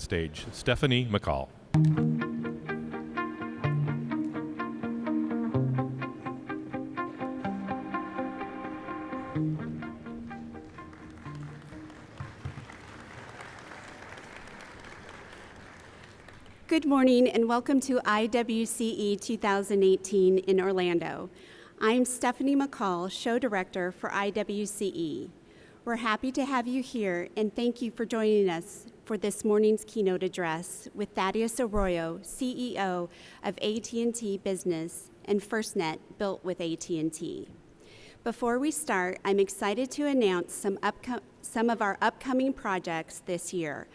Stage, Stephanie McCall. Good morning and welcome to IWCE 2018 in Orlando. I'm Stephanie McCall, Show Director for IWCE. We're happy to have you here and thank you for joining us for this morning's keynote address with Thaddeus Arroyo, CEO of AT&T Business and FirstNet Built with AT&T. Before we start, I'm excited to announce some of our upcoming projects this year.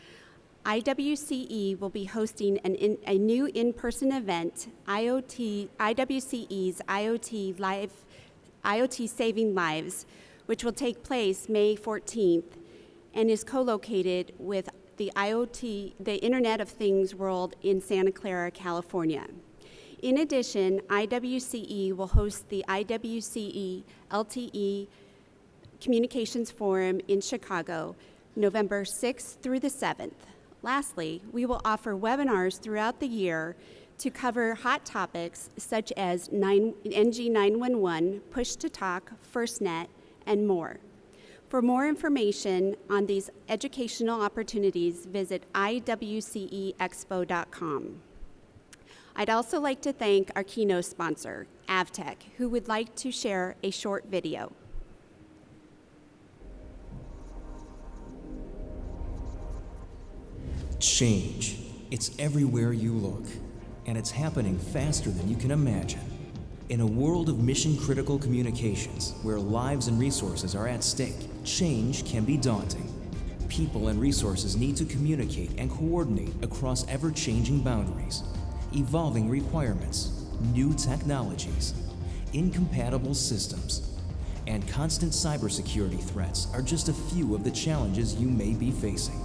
IWCE will be hosting a new in-person event, IWCE's IoT Saving Lives, which will take place May 14th and is co-located with the Internet of Things World in Santa Clara, California. In addition, IWCE will host the IWCE LTE Communications Forum in Chicago, November 6th through the 7th. Lastly, we will offer webinars throughout the year to cover hot topics such as NG911, Push-to-Talk, FirstNet, and more. For more information on these educational opportunities, visit iwceexpo.com. I'd also like to thank our keynote sponsor, Avtech, who would like to share a short video. Change. It's everywhere you look, and it's happening faster than you can imagine. In a world of mission-critical communications, where lives and resources are at stake, change can be daunting. People and resources need to communicate and coordinate across ever-changing boundaries, evolving requirements, new technologies, incompatible systems, and constant cybersecurity threats are just a few of the challenges you may be facing.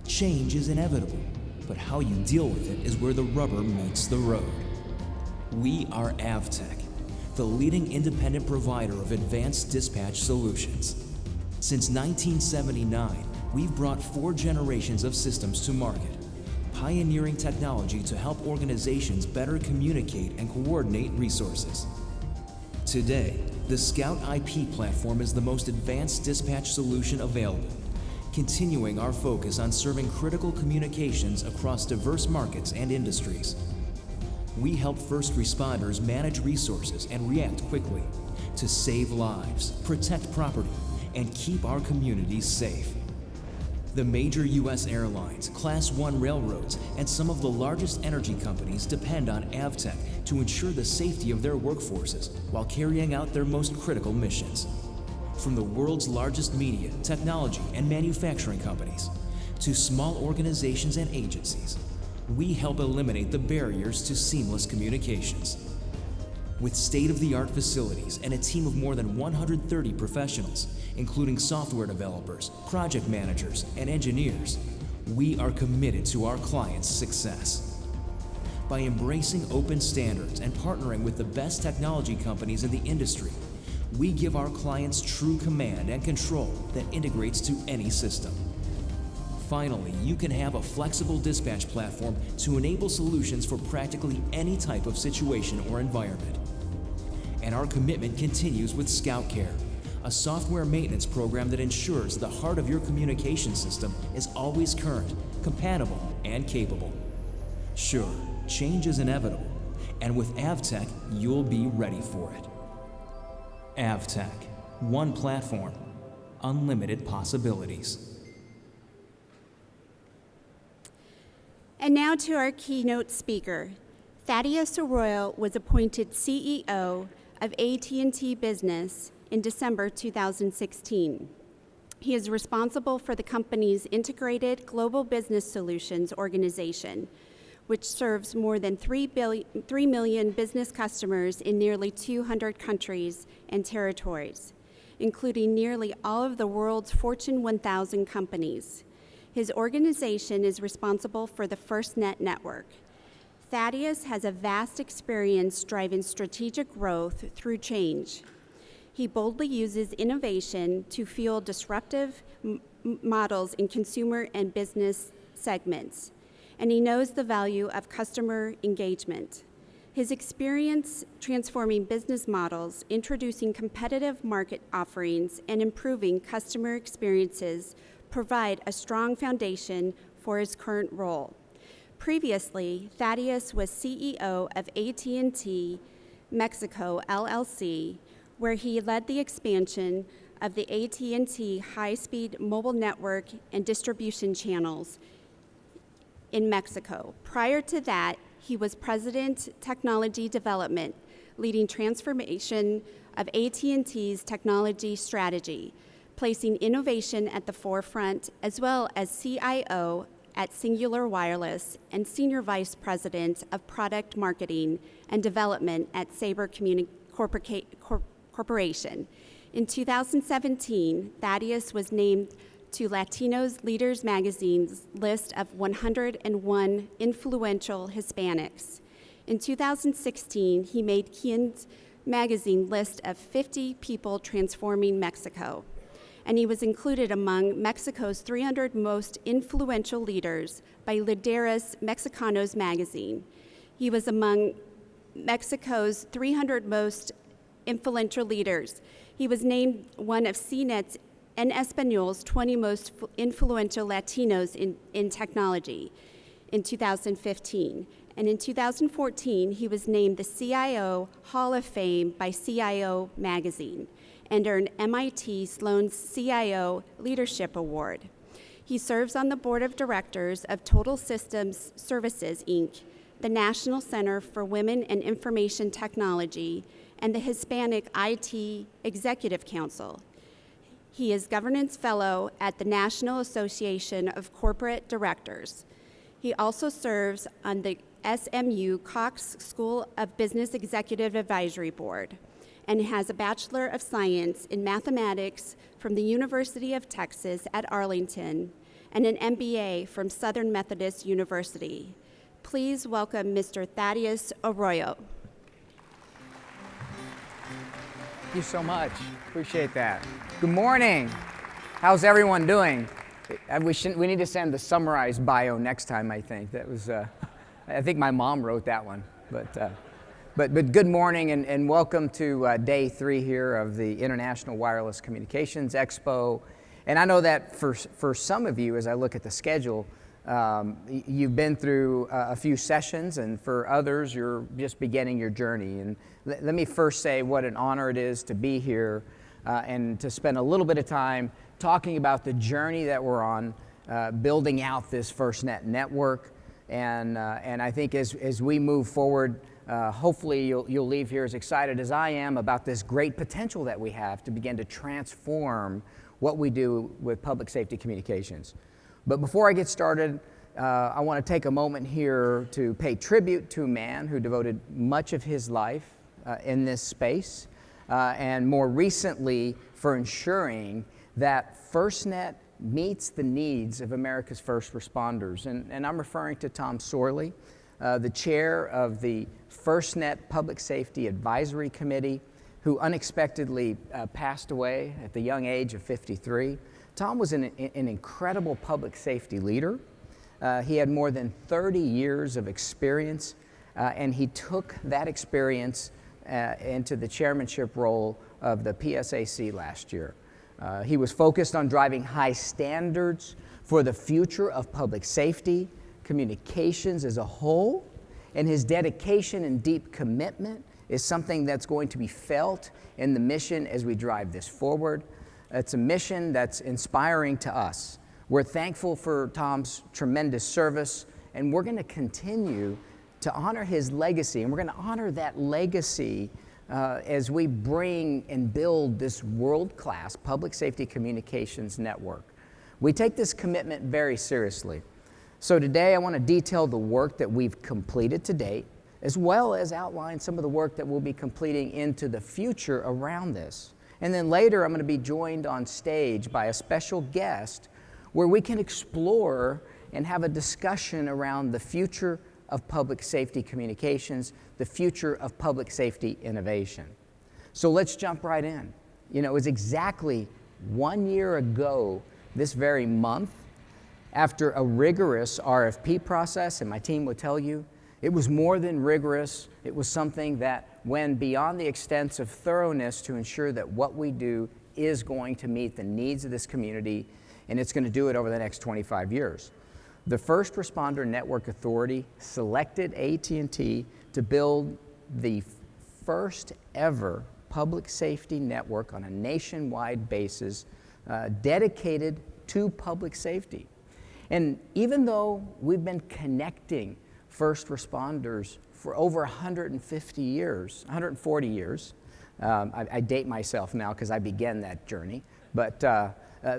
Change is inevitable, but how you deal with it is where the rubber meets the road. We are Avtech, the leading independent provider of advanced dispatch solutions. Since 1979, we've brought 4 generations of systems to market, pioneering technology to help organizations better communicate and coordinate resources. Today, the Scout IP platform is the most advanced dispatch solution available, continuing our focus on serving critical communications across diverse markets and industries. We help first responders manage resources and react quickly to save lives, protect property, and keep our communities safe. The major U.S. airlines, Class 1 railroads, and some of the largest energy companies depend on Avtech to ensure the safety of their workforces while carrying out their most critical missions. From the world's largest media, technology, and manufacturing companies to small organizations and agencies, we help eliminate the barriers to seamless communications. With state-of-the-art facilities and a team of more than 130 professionals, including software developers, project managers, and engineers, we are committed to our clients' success. By embracing open standards and partnering with the best technology companies in the industry, we give our clients true command and control that integrates to any system. Finally, you can have a flexible dispatch platform to enable solutions for practically any type of situation or environment. And our commitment continues with SCOUTCARE, a software maintenance program that ensures the heart of your communication system is always current, compatible, and capable. Sure, change is inevitable, and with Avtech, you'll be ready for it. Avtech, one platform, unlimited possibilities. And now to our keynote speaker. Thaddeus Arroyo was appointed CEO of AT&T Business in December 2016. He is responsible for the company's integrated global business solutions organization, which serves more than 3 million business customers in nearly 200 countries and territories, including nearly all of the world's Fortune 1000 companies. His organization is responsible for the FirstNet network. Thaddeus has a vast experience driving strategic growth through change. He boldly uses innovation to fuel disruptive models in consumer and business segments, and he knows the value of customer engagement. His experience transforming business models, introducing competitive market offerings, and improving customer experiences provide a strong foundation for his current role. Previously, Thaddeus was CEO of AT&T Mexico, LLC, where he led the expansion of the AT&T high-speed mobile network and distribution channels in Mexico. Prior to that, he was President Technology Development, leading transformation of AT&T's technology strategy, placing innovation at the forefront, as well as CIO at Singular Wireless and Senior Vice President of Product Marketing and Development at Sabre Corporation. In 2017, Thaddeus was named to Latinos Leaders Magazine's list of 101 influential Hispanics. In 2016, he made Keynote magazine list of 50 people transforming Mexico, and he was included among Mexico's 300 most influential leaders by Líderes Mexicanos magazine. He was among Mexico's 300 most influential leaders. He was named one of CNET's en Español's 20 most influential Latinos in technology in 2015. And in 2014, he was named the CIO Hall of Fame by CIO magazine and earned MIT Sloan's CIO Leadership Award. He serves on the board of directors of Total Systems Services, Inc., the National Center for Women and Information Technology, and the Hispanic IT Executive Council. He is Governance Fellow at the National Association of Corporate Directors. He also serves on the SMU Cox School of Business Executive Advisory Board and has a Bachelor of Science in Mathematics from the University of Texas at Arlington and an MBA from Southern Methodist University. Please welcome Mr. Thaddeus Arroyo. Thank you so much. Appreciate that. Good morning. How's everyone doing? We need to send the summarized bio next time, I think. That was, I think my mom wrote that one. But good morning and welcome to day 3 here of the International Wireless Communications Expo. And I know that for some of you, as I look at the schedule, you've been through a few sessions, and for others, you're just beginning your journey. And let me first say what an honor it is to be here and to spend a little bit of time talking about the journey that we're on, building out this FirstNet network. And I think as we move forward, hopefully you'll leave here as excited as I am about this great potential that we have to begin to transform what we do with public safety communications. But before I get started, I want to take a moment here to pay tribute to a man who devoted much of his life in this space, and more recently for ensuring that FirstNet meets the needs of America's first responders. And I'm referring to Tom Sorley, the chair of the FirstNet Public Safety Advisory Committee, who unexpectedly passed away at the young age of 53. Tom was an incredible public safety leader. He had more than 30 years of experience, and he took that experience into the chairmanship role of the PSAC last year. He was focused on driving high standards for the future of public safety, communications as a whole, and his dedication and deep commitment is something that's going to be felt in the mission as we drive this forward. It's a mission that's inspiring to us. We're thankful for Tom's tremendous service, and we're going to continue to honor his legacy, and we're going to honor that legacy as we bring and build this world-class public safety communications network. We take this commitment very seriously. So today I want to detail the work that we've completed to date, as well as outline some of the work that we'll be completing into the future around this. And then later I'm going to be joined on stage by a special guest where we can explore and have a discussion around the future of public safety communications, the future of public safety innovation. So let's jump right in. You know, it was exactly 1 year ago this very month After a rigorous RFP process, and my team will tell you, it was more than rigorous. It was something that went beyond the extent of thoroughness to ensure that what we do is going to meet the needs of this community, and it's going to do it over the next 25 years. The First Responder Network Authority selected AT&T to build the first ever public safety network on a nationwide basis dedicated to public safety. And even though we've been connecting first responders for over 140 years, I date myself now because I began that journey, but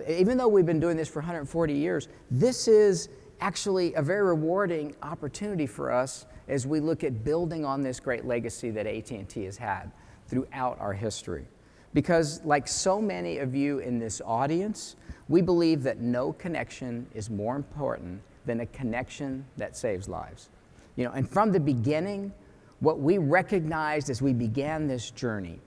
even though we've been doing this for 140 years, this is actually a very rewarding opportunity for us as we look at building on this great legacy that AT&T has had throughout our history. Because like so many of you in this audience, we believe that no connection is more important than a connection that saves lives. You know, and from the beginning, what we recognized as we began this journey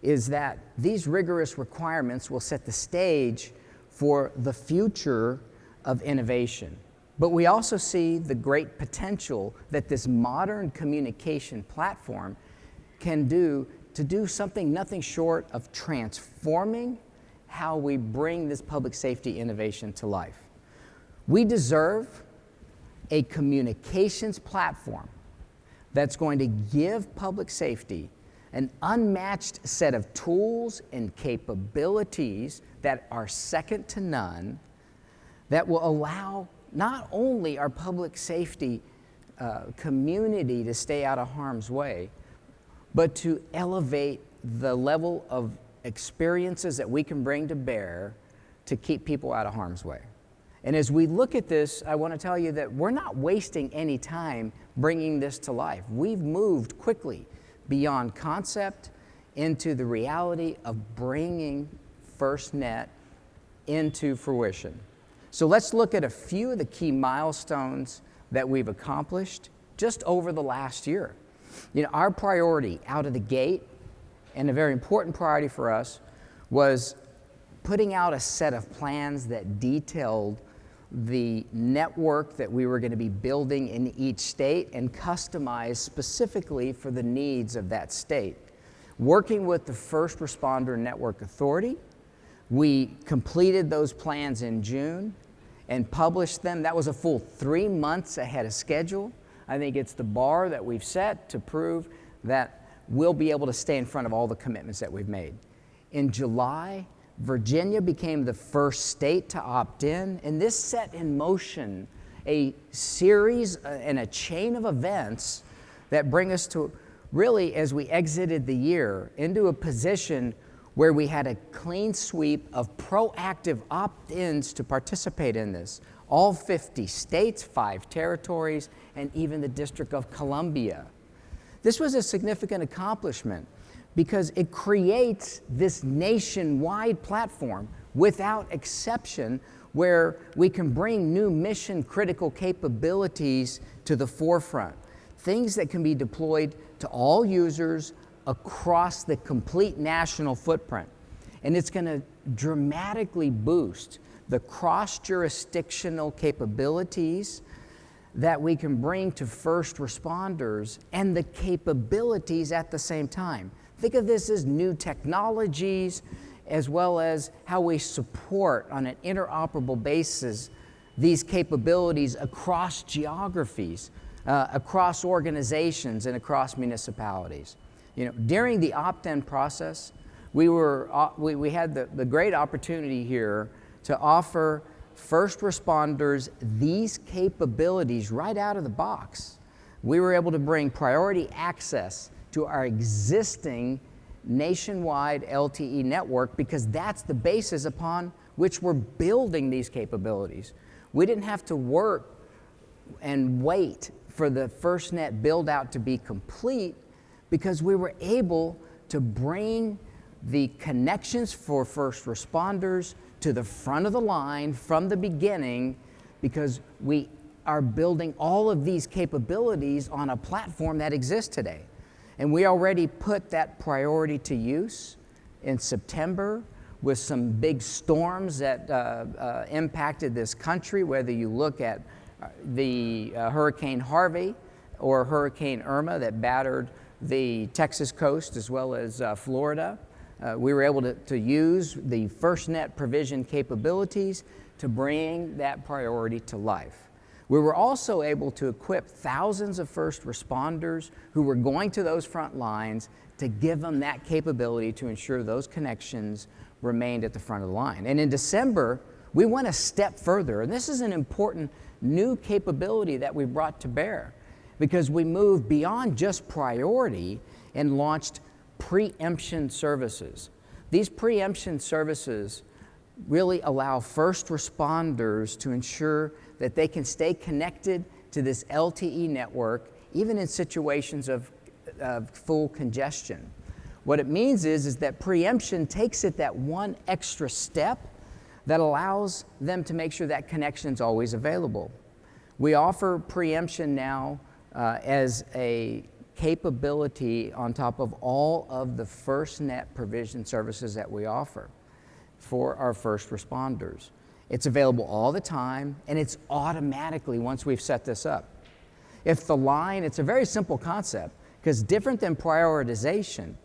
is that these rigorous requirements will set the stage for the future of innovation. But we also see the great potential that this modern communication platform can do to do something nothing short of transforming how we bring this public safety innovation to life. We deserve a communications platform that's going to give public safety an unmatched set of tools and capabilities that are second to none, that will allow not only our public safety community to stay out of harm's way, but to elevate the level of experiences that we can bring to bear to keep people out of harm's way. And as we look at this, I want to tell you that we're not wasting any time bringing this to life. We've moved quickly beyond concept into the reality of bringing FirstNet into fruition. So let's look at a few of the key milestones that we've accomplished just over the last year. You know, our priority out of the gate, and a very important priority for us, was putting out a set of plans that detailed the network that we were going to be building in each state and customized specifically for the needs of that state. Working with the First Responder Network Authority, we completed those plans in June and published them. That was a full 3 months ahead of schedule. I think it's the bar that we've set to prove that we'll be able to stay in front of all the commitments that we've made. In July, Virginia became the first state to opt in, and this set in motion a series and a chain of events that bring us to really, as we exited the year, into a position where we had a clean sweep of proactive opt-ins to participate in this. All 50 states, 5 territories, and even the District of Columbia. This was a significant accomplishment because it creates this nationwide platform without exception where we can bring new mission critical capabilities to the forefront. Things that can be deployed to all users across the complete national footprint. And it's going to dramatically boost the cross-jurisdictional capabilities that we can bring to first responders and the capabilities at the same time. Think of this as new technologies as well as how we support on an interoperable basis these capabilities across geographies, across organizations, and across municipalities. You know, during the opt-in process, we had the great opportunity here to offer first responders these capabilities right out of the box. We were able to bring priority access to our existing nationwide LTE network because that's the basis upon which we're building these capabilities. We didn't have to work and wait for the FirstNet build out to be complete because we were able to bring the connections for first responders to the front of the line from the beginning because we are building all of these capabilities on a platform that exists today. And we already put that priority to use in September with some big storms that impacted this country, whether you look at the Hurricane Harvey or Hurricane Irma that battered the Texas coast as well as Florida. We were able to use the FirstNet provision capabilities to bring that priority to life. We were also able to equip thousands of first responders who were going to those front lines to give them that capability to ensure those connections remained at the front of the line. And in December, we went a step further, and this is an important new capability that we brought to bear, because we moved beyond just priority and launched preemption services. These preemption services really allow first responders to ensure that they can stay connected to this LTE network even in situations of full congestion. What it means is that preemption takes it that one extra step that allows them to make sure that connection's always available. We offer preemption now as a capability on top of all of the FirstNet provision services that we offer for our first responders. It's available all the time, and it's automatically once we've set this up. If the line, it's a very simple concept, because different than prioritization,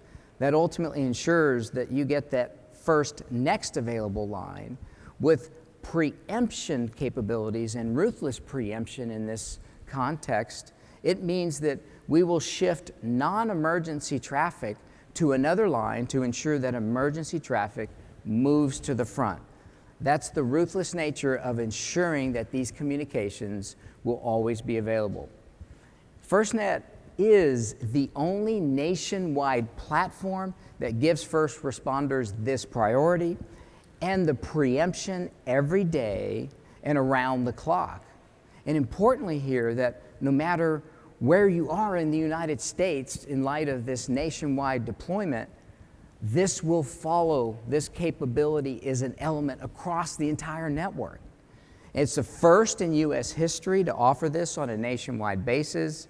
that ultimately ensures that you get that first next available line, with preemption capabilities and ruthless preemption in this context, it means that we will shift non-emergency traffic to another line to ensure that emergency traffic moves to the front. That's the ruthless nature of ensuring that these communications will always be available. FirstNet is the only nationwide platform that gives first responders this priority and the preemption every day and around the clock. And importantly here, that no matter where you are in the United States in light of this nationwide deployment, this will follow, this capability is an element across the entire network. It's the first in U.S. history to offer this on a nationwide basis.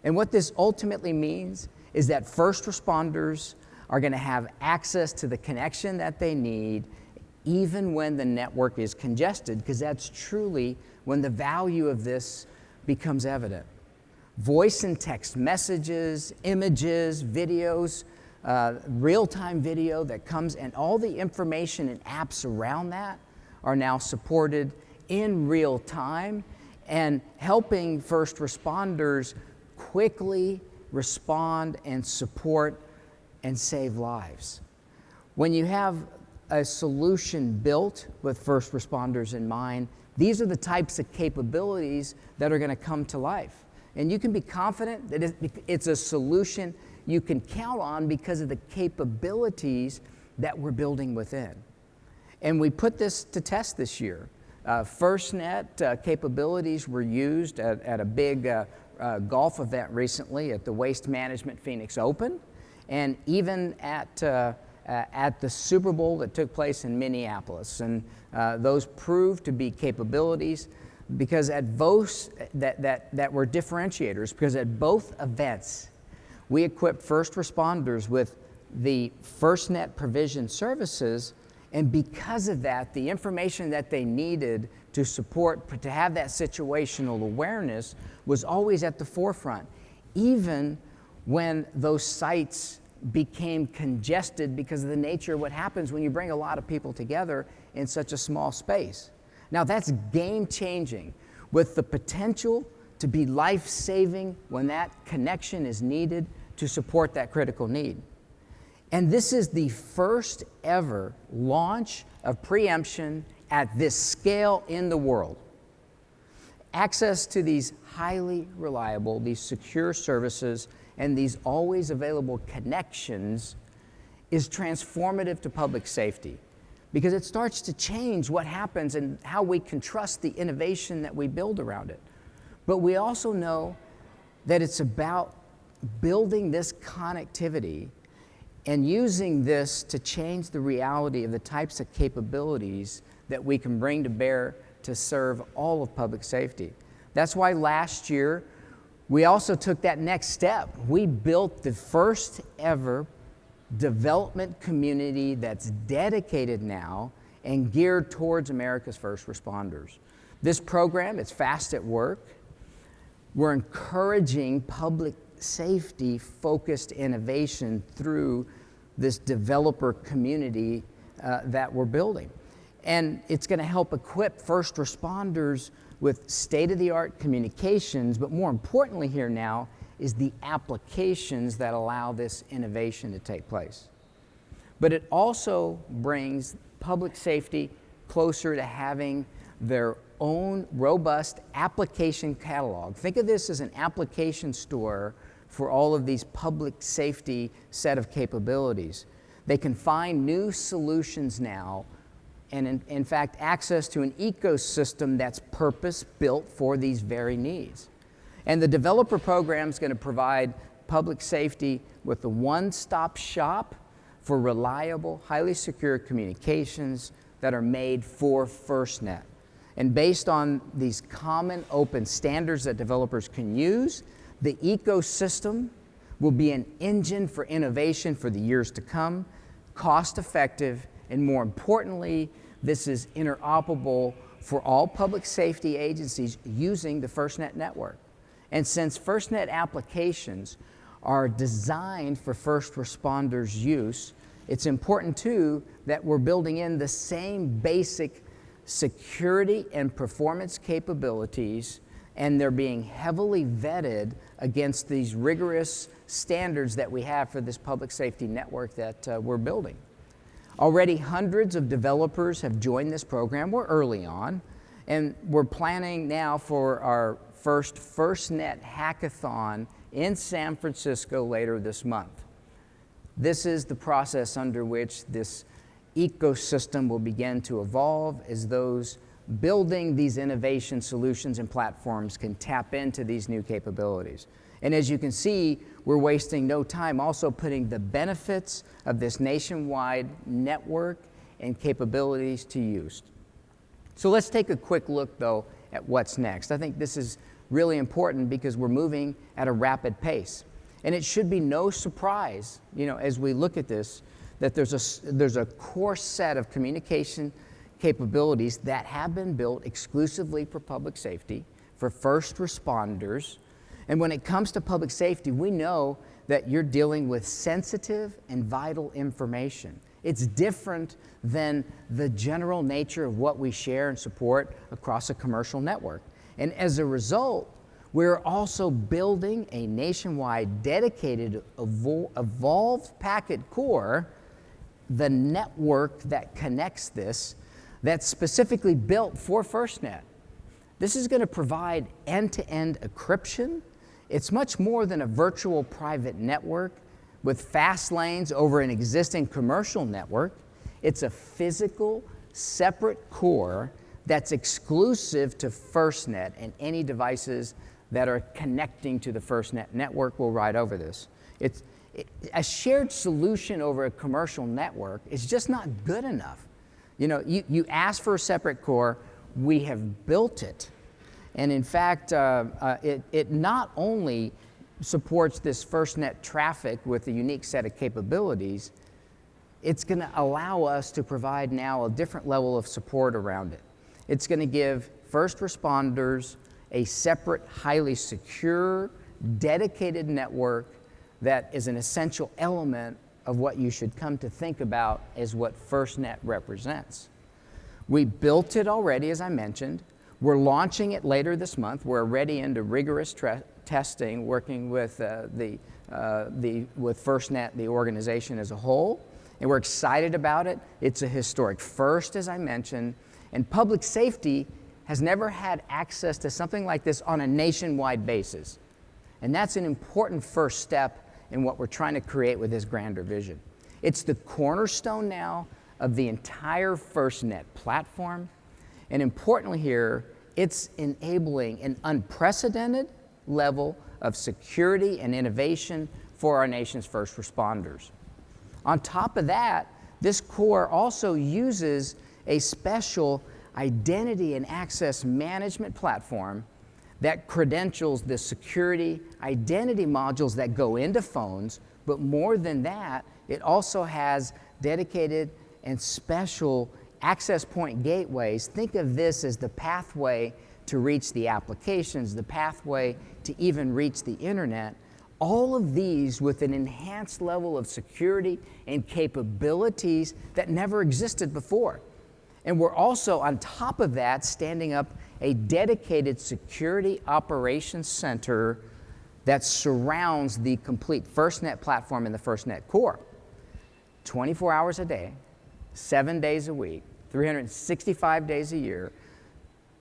And what this ultimately means is that first responders are going to have access to the connection that they need even when the network is congested, because that's truly when the value of this becomes evident. Voice and text messages, images, videos, real-time video that comes, and all the information and apps around that are now supported in real time and helping first responders quickly respond and support and save lives. When you have a solution built with first responders in mind, these are the types of capabilities that are going to come to life. And you can be confident that it's a solution you can count on because of the capabilities that we're building within. And we put this to test this year. FirstNet capabilities were used at a big golf event recently at the Waste Management Phoenix Open, and even at the Super Bowl that took place in Minneapolis. And those proved to be capabilities because at both that were differentiators, because at both events we equipped first responders with the FirstNet provision services, and because of that, the information that they needed to support, to have that situational awareness was always at the forefront, even when those sites became congested because of the nature of what happens when you bring a lot of people together in such a small space. Now that's game-changing, with the potential to be life-saving when that connection is needed to support that critical need. And this is the first ever launch of preemption at this scale in the world. Access to these highly reliable, these secure services, and these always available connections is transformative to public safety, because it starts to change what happens and how we can trust the innovation that we build around it. But we also know that it's about building this connectivity and using this to change the reality of the types of capabilities that we can bring to bear to serve all of public safety. That's why last year we also took that next step. We built the first ever development community that's dedicated now and geared towards America's first responders. This program, it's fast at work. We're encouraging public safety-focused innovation through this developer community that we're building. And it's going to help equip first responders with state-of-the-art communications, but more importantly here now is the applications that allow this innovation to take place. But it also brings public safety closer to having their own robust application catalog. Think of this as an application store for all of these public safety set of capabilities. They can find new solutions now and in fact access to an ecosystem that's purpose-built for these very needs. And the developer program is going to provide public safety with a one-stop shop for reliable, highly secure communications that are made for FirstNet. And based on these common open standards that developers can use, the ecosystem will be an engine for innovation for the years to come, cost-effective, and more importantly, this is interoperable for all public safety agencies using the FirstNet network. And since FirstNet applications are designed for first responders' use, it's important too that we're building in the same basic security and performance capabilities, and they're being heavily vetted against these rigorous standards that we have for this public safety network that we're building. Already hundreds of developers have joined this program. We're early on, and we're planning now for our first FirstNet hackathon in San Francisco later this month. This is the process under which this ecosystem will begin to evolve as those building these innovation solutions and platforms can tap into these new capabilities. And as you can see, we're wasting no time also putting the benefits of this nationwide network and capabilities to use. So let's take a quick look though at what's next. I think this is really important because we're moving at a rapid pace. And it should be no surprise, as we look at this, that there's a core set of communication capabilities that have been built exclusively for public safety, for first responders. And when it comes to public safety, we know that you're dealing with sensitive and vital information. It's different than the general nature of what we share and support across a commercial network. And as a result, we're also building a nationwide dedicated evolved packet core, the network that connects this, that's specifically built for FirstNet. This is going to provide end-to-end encryption. It's much more than a virtual private network with fast lanes over an existing commercial network. It's a physical, separate core that's exclusive to FirstNet, and any devices that are connecting to the FirstNet network will ride over this. A shared solution over a commercial network is just not good enough. You ask for a separate core, we have built it. And in fact, it not only supports this FirstNet traffic with a unique set of capabilities, it's going to allow us to provide now a different level of support around it. It's going to give first responders a separate, highly secure, dedicated network that is an essential element of what you should come to think about as what FirstNet represents. We built it already, as I mentioned. We're launching it later this month. We're already into rigorous testing, working with with FirstNet, the organization as a whole, and we're excited about it. It's a historic first, as I mentioned, and public safety has never had access to something like this on a nationwide basis. And that's an important first step in what we're trying to create with this grander vision. It's the cornerstone now of the entire FirstNet platform. And importantly here, it's enabling an unprecedented level of security and innovation for our nation's first responders. On top of that, this core also uses a special identity and access management platform that credentials the security identity modules that go into phones, but more than that, it also has dedicated and special access point gateways. Think of this as the pathway to reach the applications, the pathway to even reach the internet. All of these with an enhanced level of security and capabilities that never existed before. And we're also, on top of that, standing up a dedicated security operations center that surrounds the complete FirstNet platform and the FirstNet core. 24 hours a day, 7 days a week, 365 days a year.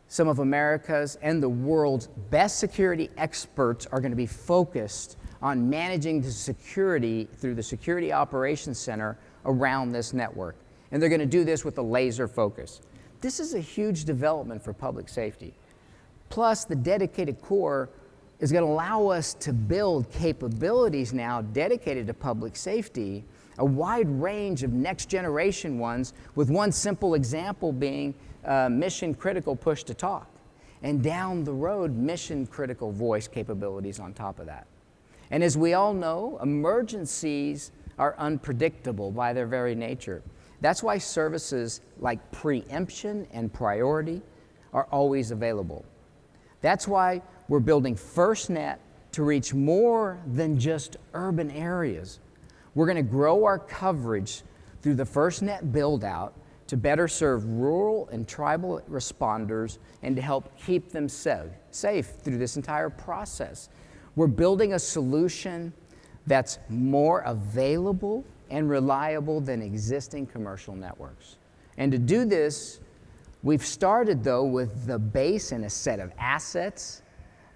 Some of America's and the world's best security experts are going to be focused on managing the security through the Security Operations Center around this network. And they're going to do this with a laser focus. This is a huge development for public safety. Plus, the dedicated core is going to allow us to build capabilities now dedicated to public safety, a wide range of next generation ones, with one simple example being mission critical push to talk. And down the road, mission critical voice capabilities on top of that. And as we all know, emergencies are unpredictable by their very nature. That's why services like preemption and priority are always available. That's why we're building FirstNet to reach more than just urban areas. We're going to grow our coverage through the FirstNet build-out to better serve rural and tribal responders and to help keep them safe through this entire process. We're building a solution that's more available and reliable than existing commercial networks. And to do this, we've started, though, with the base and a set of assets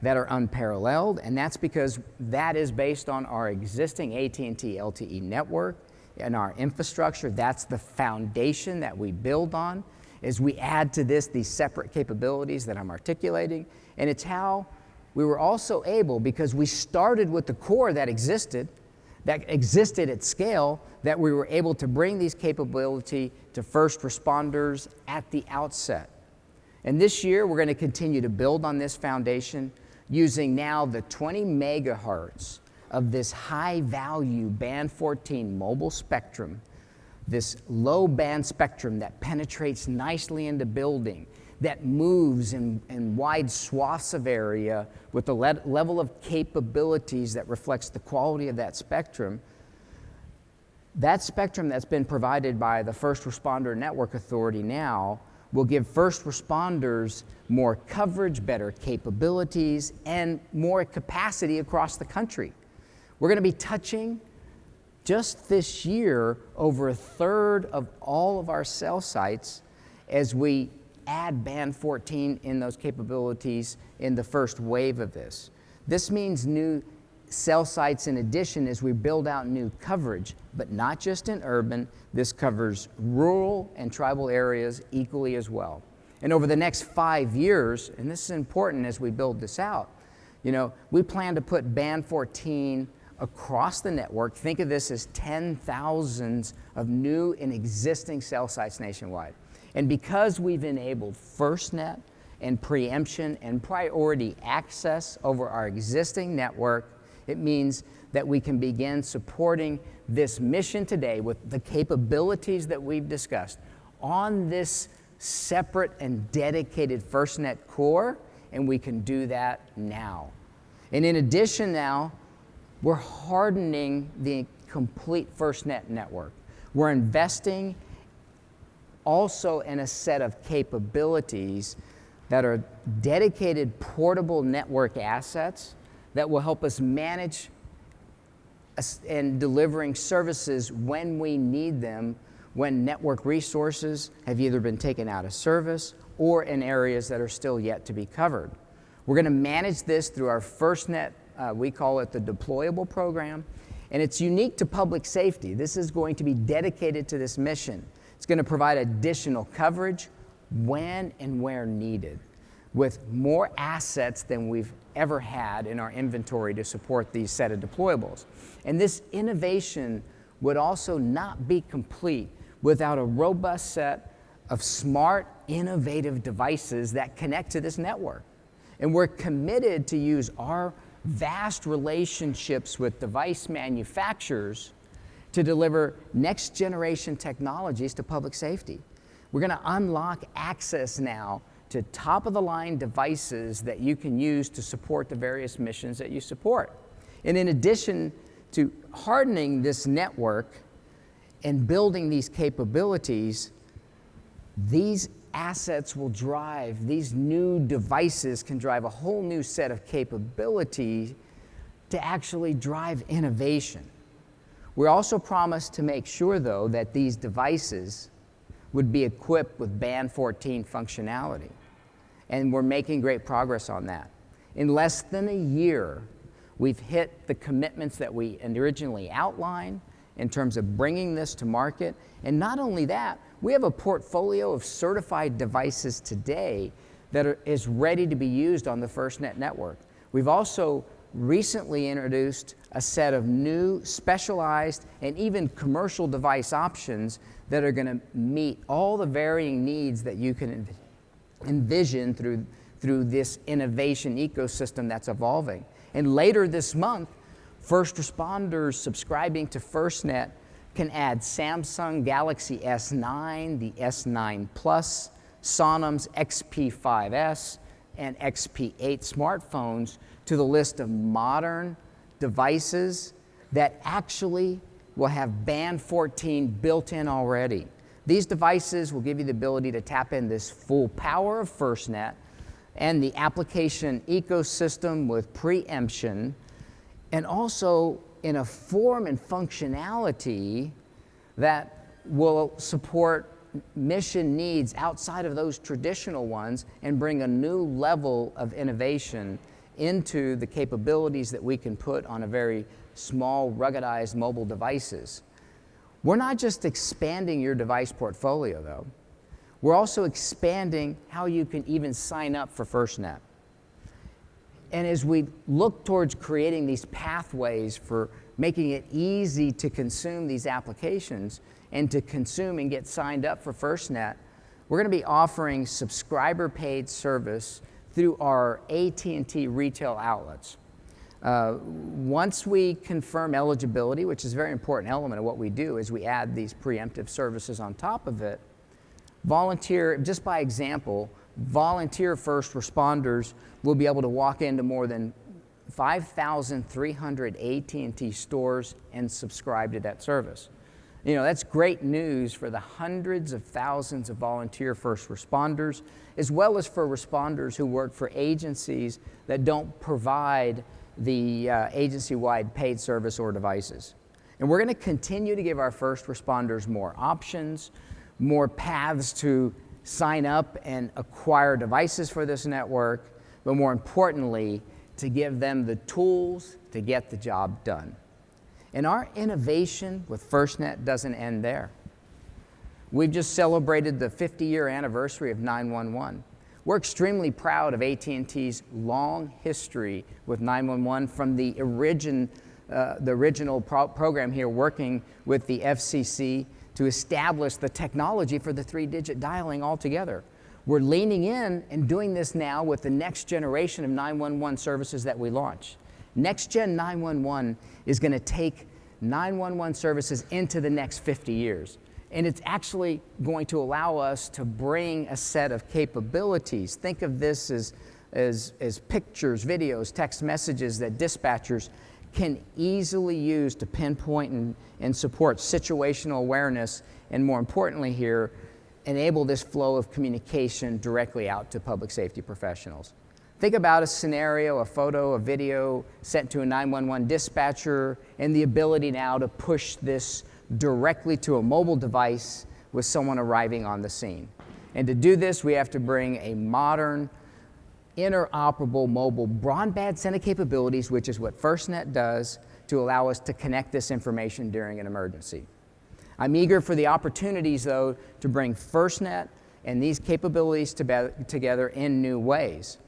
that are unparalleled, and that's because that is based on our existing AT&T LTE network and our infrastructure. That's the foundation that we build on. As we add to this these separate capabilities that I'm articulating, and it's how we were also able, because we started with the core that existed at scale, that we were able to bring these capability to first responders at the outset. And this year, we're going to continue to build on this foundation using now the 20 megahertz of this high-value band 14 mobile spectrum, this low-band spectrum that penetrates nicely into building, that moves in wide swaths of area with the level of capabilities that reflects the quality of that spectrum. That spectrum that's been provided by the First Responder Network Authority now will give first responders more coverage, better capabilities, and more capacity across the country. We're going to be touching, just this year, over a third of all of our cell sites as we add band 14 in those capabilities in the first wave of this. This means new cell sites in addition as we build out new coverage, but not just in urban. This covers rural and tribal areas equally as well. And over the next 5 years, and this is important as we build this out, we plan to put band 14 across the network. Think of this as 10,000s of new and existing cell sites nationwide. And because we've enabled FirstNet and preemption and priority access over our existing network, it means that we can begin supporting this mission today with the capabilities that we've discussed on this separate and dedicated FirstNet core, and we can do that now. And in addition now, we're hardening the complete FirstNet network. We're investing also in a set of capabilities that are dedicated portable network assets that will help us manage and delivering services when we need them, when network resources have either been taken out of service or in areas that are still yet to be covered. We're going to manage this through our FirstNet, we call it the deployable program, and it's unique to public safety. This is going to be dedicated to this mission. It's going to provide additional coverage when and where needed, with more assets than we've ever had in our inventory to support these set of deployables. And this innovation would also not be complete without a robust set of smart, innovative devices that connect to this network. And we're committed to use our vast relationships with device manufacturers to deliver next generation technologies to public safety. We're going to unlock access now to top of the line devices that you can use to support the various missions that you support. And in addition to hardening this network and building these capabilities, these assets will drive, these new devices can drive a whole new set of capability to actually drive innovation. We also promised to make sure, though, that these devices would be equipped with Band 14 functionality. And we're making great progress on that. In less than a year, we've hit the commitments that we originally outlined in terms of bringing this to market. And not only that, we have a portfolio of certified devices today that is ready to be used on the FirstNet network. We've also recently introduced a set of new specialized and even commercial device options that are going to meet all the varying needs that you can envision through this innovation ecosystem that's evolving. And later this month, first responders subscribing to FirstNet can add Samsung Galaxy S9, the S9 Plus, Sonom's XP5S, and XP8 smartphones to the list of modern devices that actually will have Band 14 built in already. These devices will give you the ability to tap in this full power of FirstNet and the application ecosystem with preemption, and also in a form and functionality that will support mission needs outside of those traditional ones and bring a new level of innovation into the capabilities that we can put on a very small, ruggedized mobile devices. We're not just expanding your device portfolio, though. We're also expanding how you can even sign up for FirstNet. And as we look towards creating these pathways for making it easy to consume these applications and to consume and get signed up for FirstNet, we're going to be offering subscriber-paid service through our AT&T retail outlets. Once we confirm eligibility, which is a very important element of what we do as we add these preemptive services on top of it, just by example, volunteer first responders will be able to walk into more than 5,300 AT&T stores and subscribe to that service. You know, that's great news for the hundreds of thousands of volunteer first responders, as well as for responders who work for agencies that don't provide the agency-wide paid service or devices. And we're going to continue to give our first responders more options, more paths to sign up and acquire devices for this network, but more importantly, to give them the tools to get the job done. And our innovation with FirstNet doesn't end there. We've just celebrated the 50-year anniversary of 911. We're extremely proud of AT&T's long history with 911 from the original program here, working with the FCC to establish the technology for the 3-digit dialing altogether. We're leaning in and doing this now with the next generation of 911 services that we launch. Next Gen 911 is going to take 911 services into the next 50 years. And it's actually going to allow us to bring a set of capabilities. Think of this as pictures, videos, text messages that dispatchers can easily use to pinpoint and support situational awareness, and more importantly here, enable this flow of communication directly out to public safety professionals. Think about a scenario, a photo, a video sent to a 911 dispatcher, and the ability now to push this directly to a mobile device with someone arriving on the scene. And to do this, we have to bring a modern, interoperable mobile broadband set of capabilities, which is what FirstNet does, to allow us to connect this information during an emergency. I'm eager for the opportunities, though, to bring FirstNet and these capabilities together in new ways.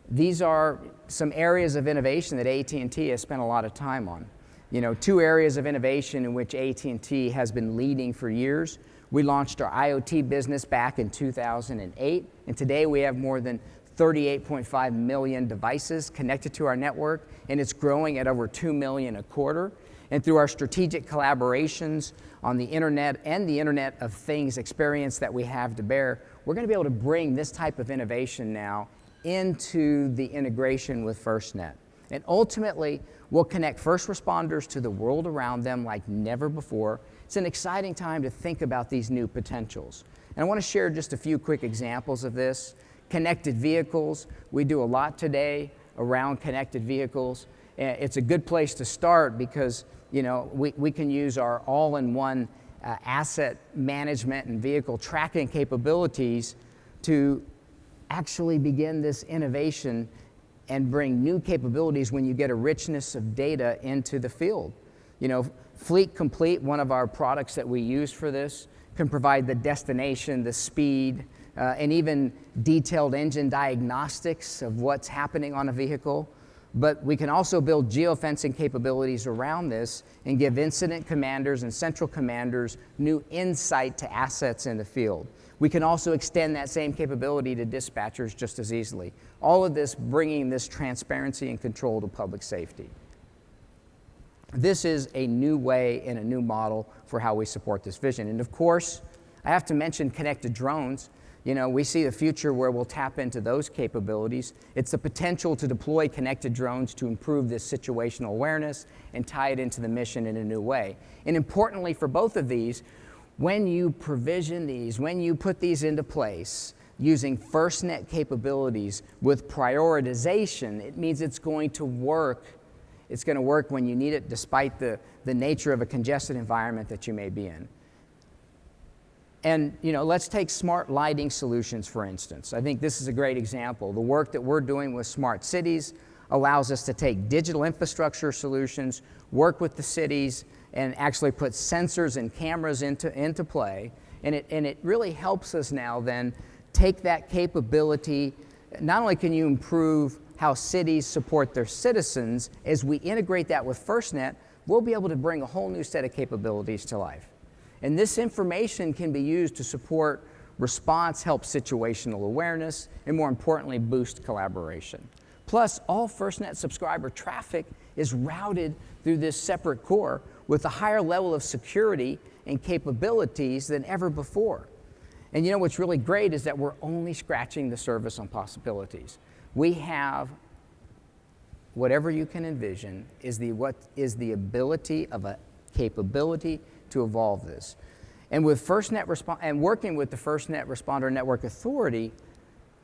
These are some areas of innovation that AT&T has spent a lot of time on. You know, 2 areas of innovation in which AT&T has been leading for years. We launched our IoT business back in 2008, and today we have more than 38.5 million devices connected to our network, and it's growing at over 2 million a quarter. And through our strategic collaborations on the internet and the Internet of Things experience that we have to bear, we're going to be able to bring this type of innovation now into the integration with FirstNet. And ultimately, we'll connect first responders to the world around them like never before. It's an exciting time to think about these new potentials. And I want to share just a few quick examples of this. Connected vehicles. We do a lot today around connected vehicles. It's a good place to start because we can use our all-in-one asset management and vehicle tracking capabilities to actually begin this innovation and bring new capabilities when you get a richness of data into the field. Fleet Complete, one of our products that we use for this, can provide the destination, the speed, and even detailed engine diagnostics of what's happening on a vehicle. But we can also build geofencing capabilities around this and give incident commanders and central commanders new insight to assets in the field. We can also extend that same capability to dispatchers just as easily. All of this bringing this transparency and control to public safety. This is a new way and a new model for how we support this vision. And of course, I have to mention connected drones. We see the future where we'll tap into those capabilities. It's the potential to deploy connected drones to improve this situational awareness and tie it into the mission in a new way. And importantly for both of these, when you provision these, when you put these into place, using FirstNet capabilities with prioritization, it means it's going to work. It's going to work when you need it despite the nature of a congested environment that you may be in. And let's take smart lighting solutions, for instance. I think this is a great example. The work that we're doing with smart cities allows us to take digital infrastructure solutions, work with the cities, and actually put sensors and cameras into play. And it really helps us now then take that capability. Not only can you improve how cities support their citizens, as we integrate that with FirstNet, we'll be able to bring a whole new set of capabilities to life. And this information can be used to support response, help situational awareness, and more importantly, boost collaboration. Plus, all FirstNet subscriber traffic is routed through this separate core with a higher level of security and capabilities than ever before. And what's really great is that we're only scratching the surface on possibilities. We have whatever you can envision is the ability of a capability to evolve this. And with FirstNet and working with the FirstNet Responder Network Authority,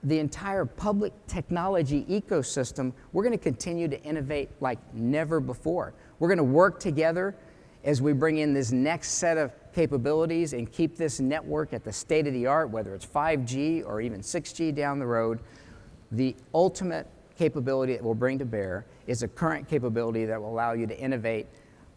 the entire public technology ecosystem, we're going to continue to innovate like never before. We're going to work together as we bring in this next set of capabilities and keep this network at the state of the art, whether it's 5G or even 6G down the road. The ultimate capability that we'll bring to bear is a current capability that will allow you to innovate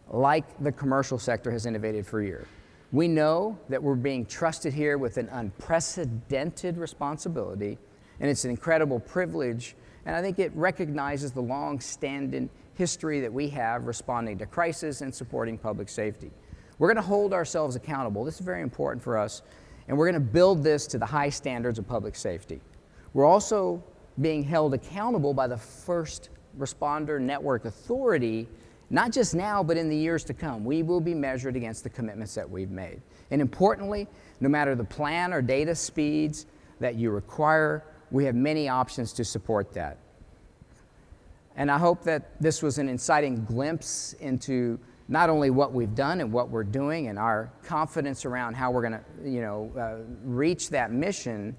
like the commercial sector has innovated for years. We know that we're being trusted here with an unprecedented responsibility, and it's an incredible privilege, and I think it recognizes the long-standing history that we have responding to crisis and supporting public safety. We're going to hold ourselves accountable. This is very important for us, and we're going to build this to the high standards of public safety. We're also being held accountable by the First Responder Network Authority, not just now, but in the years to come. We will be measured against the commitments that we've made. And importantly, no matter the plan or data speeds that you require, we have many options to support that. And I hope that this was an inciting glimpse into not only what we've done and what we're doing and our confidence around how we're going to reach that mission,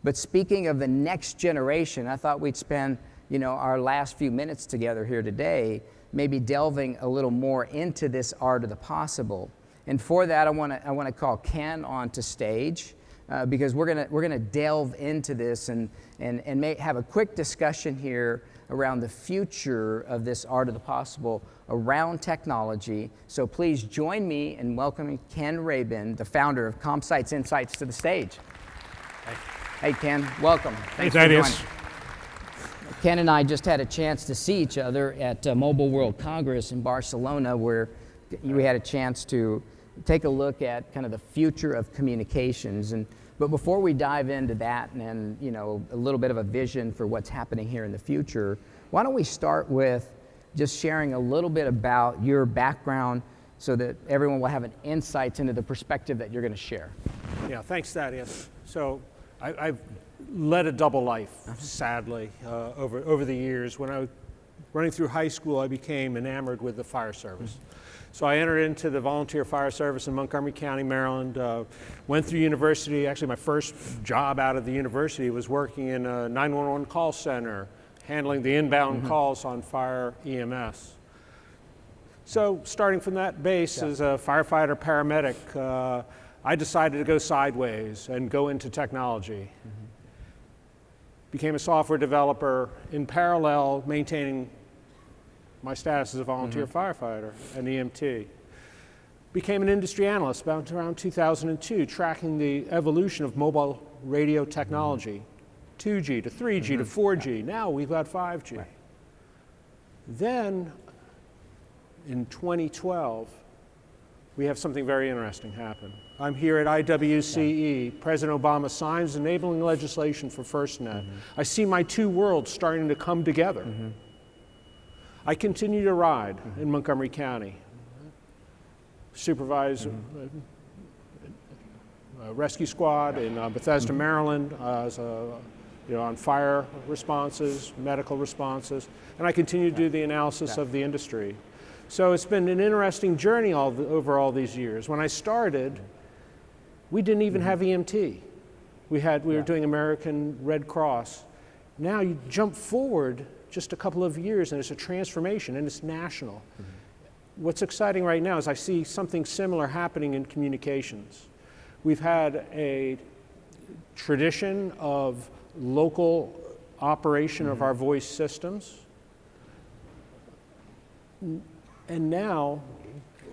but speaking of the next generation, I thought we'd spend our last few minutes together here today maybe delving a little more into this art of the possible. And for that, I want to call Ken onto stage because we're gonna delve into this and have a quick discussion here around the future of this art of the possible around technology. So please join me in welcoming Ken Rabin, the founder of CompSite's Insights, to the stage. Hey Ken, welcome. Hey Thaddeus. Ken and I just had a chance to see each other at Mobile World Congress in Barcelona, where we had a chance to take a look at kind of the future of communications. But before we dive into that and a little bit of a vision for what's happening here in the future, why don't we start with just sharing a little bit about your background so that everyone will have an insight into the perspective that you're going to share. Yeah, thanks, Thaddeus. So I've led a double life, sadly, over the years. When I was running through high school, I became enamored with the fire service. So I entered into the volunteer fire service in Montgomery County, Maryland, went through university. Actually, my first job out of the university was working in a 911 call center, handling the inbound calls on fire EMS. So starting from that base as a firefighter, paramedic, I decided to go sideways and go into technology. Became a software developer, in parallel maintaining my status as a volunteer firefighter and EMT. Became an industry analyst about around 2002, tracking the evolution of mobile radio technology, 2G to 3G to 4G. Now we've got 5G. Then in 2012, we have something very interesting happen. I'm here at IWCE. President Obama signs enabling legislation for FirstNet. I see my two worlds starting to come together. I continue to ride in Montgomery County, supervise a rescue squad in Bethesda, Maryland, as on fire responses, medical responses, and I continue to do the analysis of the industry. So it's been an interesting journey over all these years. When I started, we didn't even have EMT. We were doing American Red Cross. Now you jump forward just a couple of years and it's a transformation and it's national. What's exciting right now is I see something similar happening in communications. We've had a tradition of local operation of our voice systems. And now,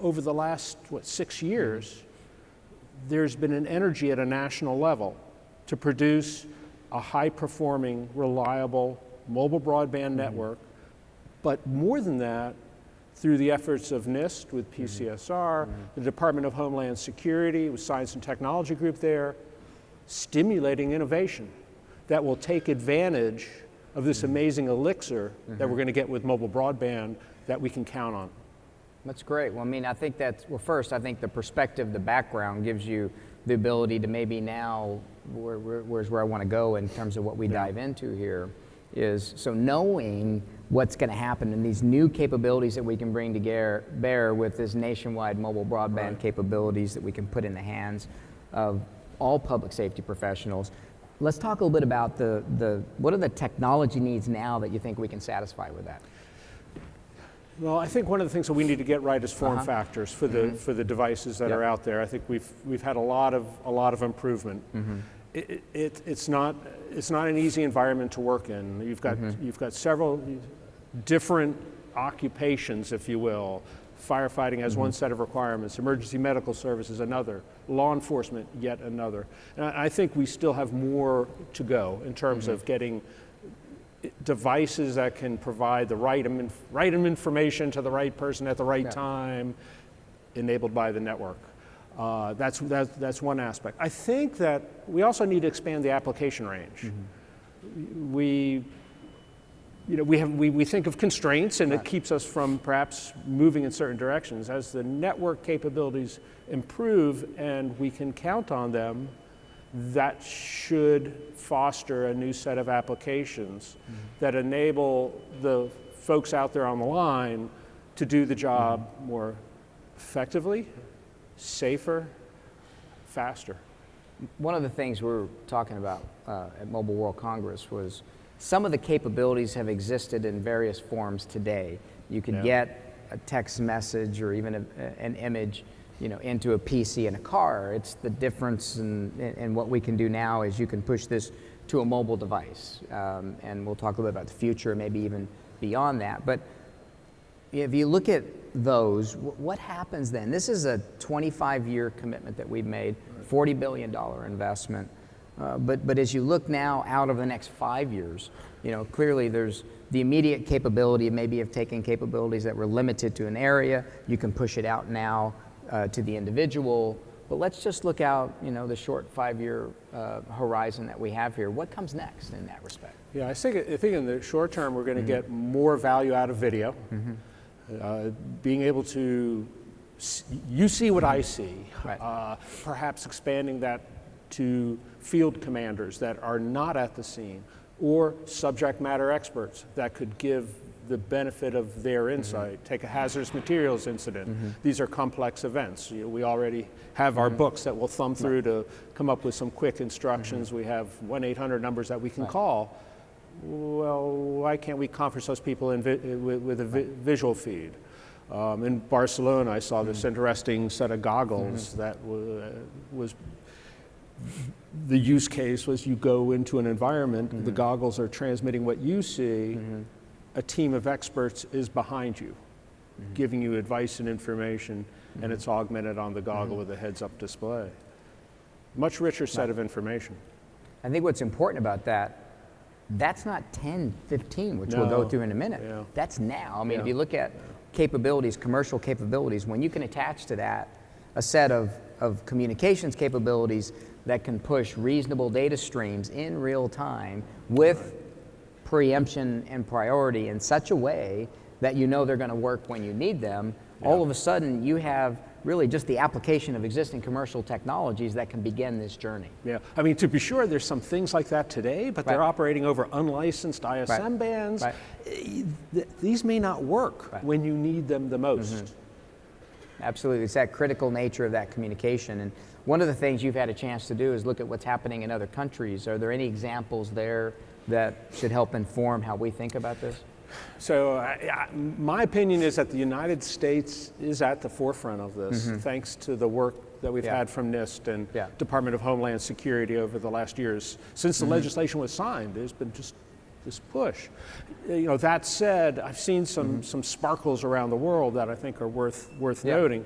over the last, 6 years, there's been an energy at a national level to produce a high-performing, reliable, mobile broadband network. But more than that, through the efforts of NIST with PCSR, the Department of Homeland Security with Science and Technology Group there, stimulating innovation that will take advantage of this amazing elixir that we're going to get with mobile broadband that we can count on. That's great. Well, I mean, I think first, I think the perspective, the background gives you the ability to maybe now, where's where I want to go in terms of what we dive into here, is so knowing what's going to happen and these new capabilities that we can bring to bear with this nationwide mobile broadband capabilities that we can put in the hands of all public safety professionals. Let's talk a little bit about what are the technology needs now that you think we can satisfy with that? Well, I think one of the things that we need to get right is form factors for the devices that are out there. I think we've had a lot of improvement. It's not an easy environment to work in. You've got several different occupations, if you will. Firefighting has one set of requirements, emergency medical services another, law enforcement yet another. And I think we still have more to go in terms of getting devices that can provide the right information to the right person at the right time, enabled by the network. That's one aspect. I think that we also need to expand the application range. We think of constraints, and it keeps us from perhaps moving in certain directions. As the network capabilities improve and we can count on them, that should foster a new set of applications that enable the folks out there on the line to do the job more effectively, safer, faster. One of the things we were talking about at Mobile World Congress was some of the capabilities have existed in various forms today. You could get a text message or even an image into a PC in a car. It's the difference in what we can do now is you can push this to a mobile device. And we'll talk a little bit about the future, maybe even beyond that. But if you look at those, what happens then? This is a 25-year commitment that we've made, $40 billion investment. But as you look now out of the next 5 years, clearly there's the immediate capability maybe of taking capabilities that were limited to an area. You can push it out now to the individual. But let's just look out, the short 5-year horizon that we have here. What comes next in that respect? Yeah, I think in the short term we're going to get more value out of video. Being able to, you see what I see, Right. perhaps expanding that to field commanders that are not at the scene, or subject matter experts that could give the benefit of their insight. Take a hazardous materials incident. These are complex events. We already have our books that we'll thumb through to come up with some quick instructions. We have 1-800 numbers that we can call. Well, why can't we conference those people with a visual feed? In Barcelona, I saw this interesting set of goggles that was the use case was you go into an environment, the goggles are transmitting what you see, a team of experts is behind you, giving you advice and information, and it's augmented on the goggle with a heads-up display. Much richer set of information. I think what's important about that, that's not 10, 15, which we'll go through in a minute. Yeah. That's now. I mean, if Yeah. you look at capabilities, commercial capabilities, when you can attach to that a set of communications capabilities that can push reasonable data streams in real time with preemption and priority in such a way that they're going to work when you need them, all of a sudden you have really just the application of existing commercial technologies that can begin this journey. Yeah, I mean, to be sure, there's some things like that today, but they're operating over unlicensed ISM bands. Right. These may not work when you need them the most. Absolutely, it's that critical nature of that communication. And one of the things you've had a chance to do is look at what's happening in other countries. Are there any examples there that should help inform how we think about this? So my opinion is that the United States is at the forefront of this, thanks to the work that we've had from NIST and Department of Homeland Security over the last years. Since the legislation was signed, there's been just this push. That said, I've seen some sparkles around the world that I think are worth noting.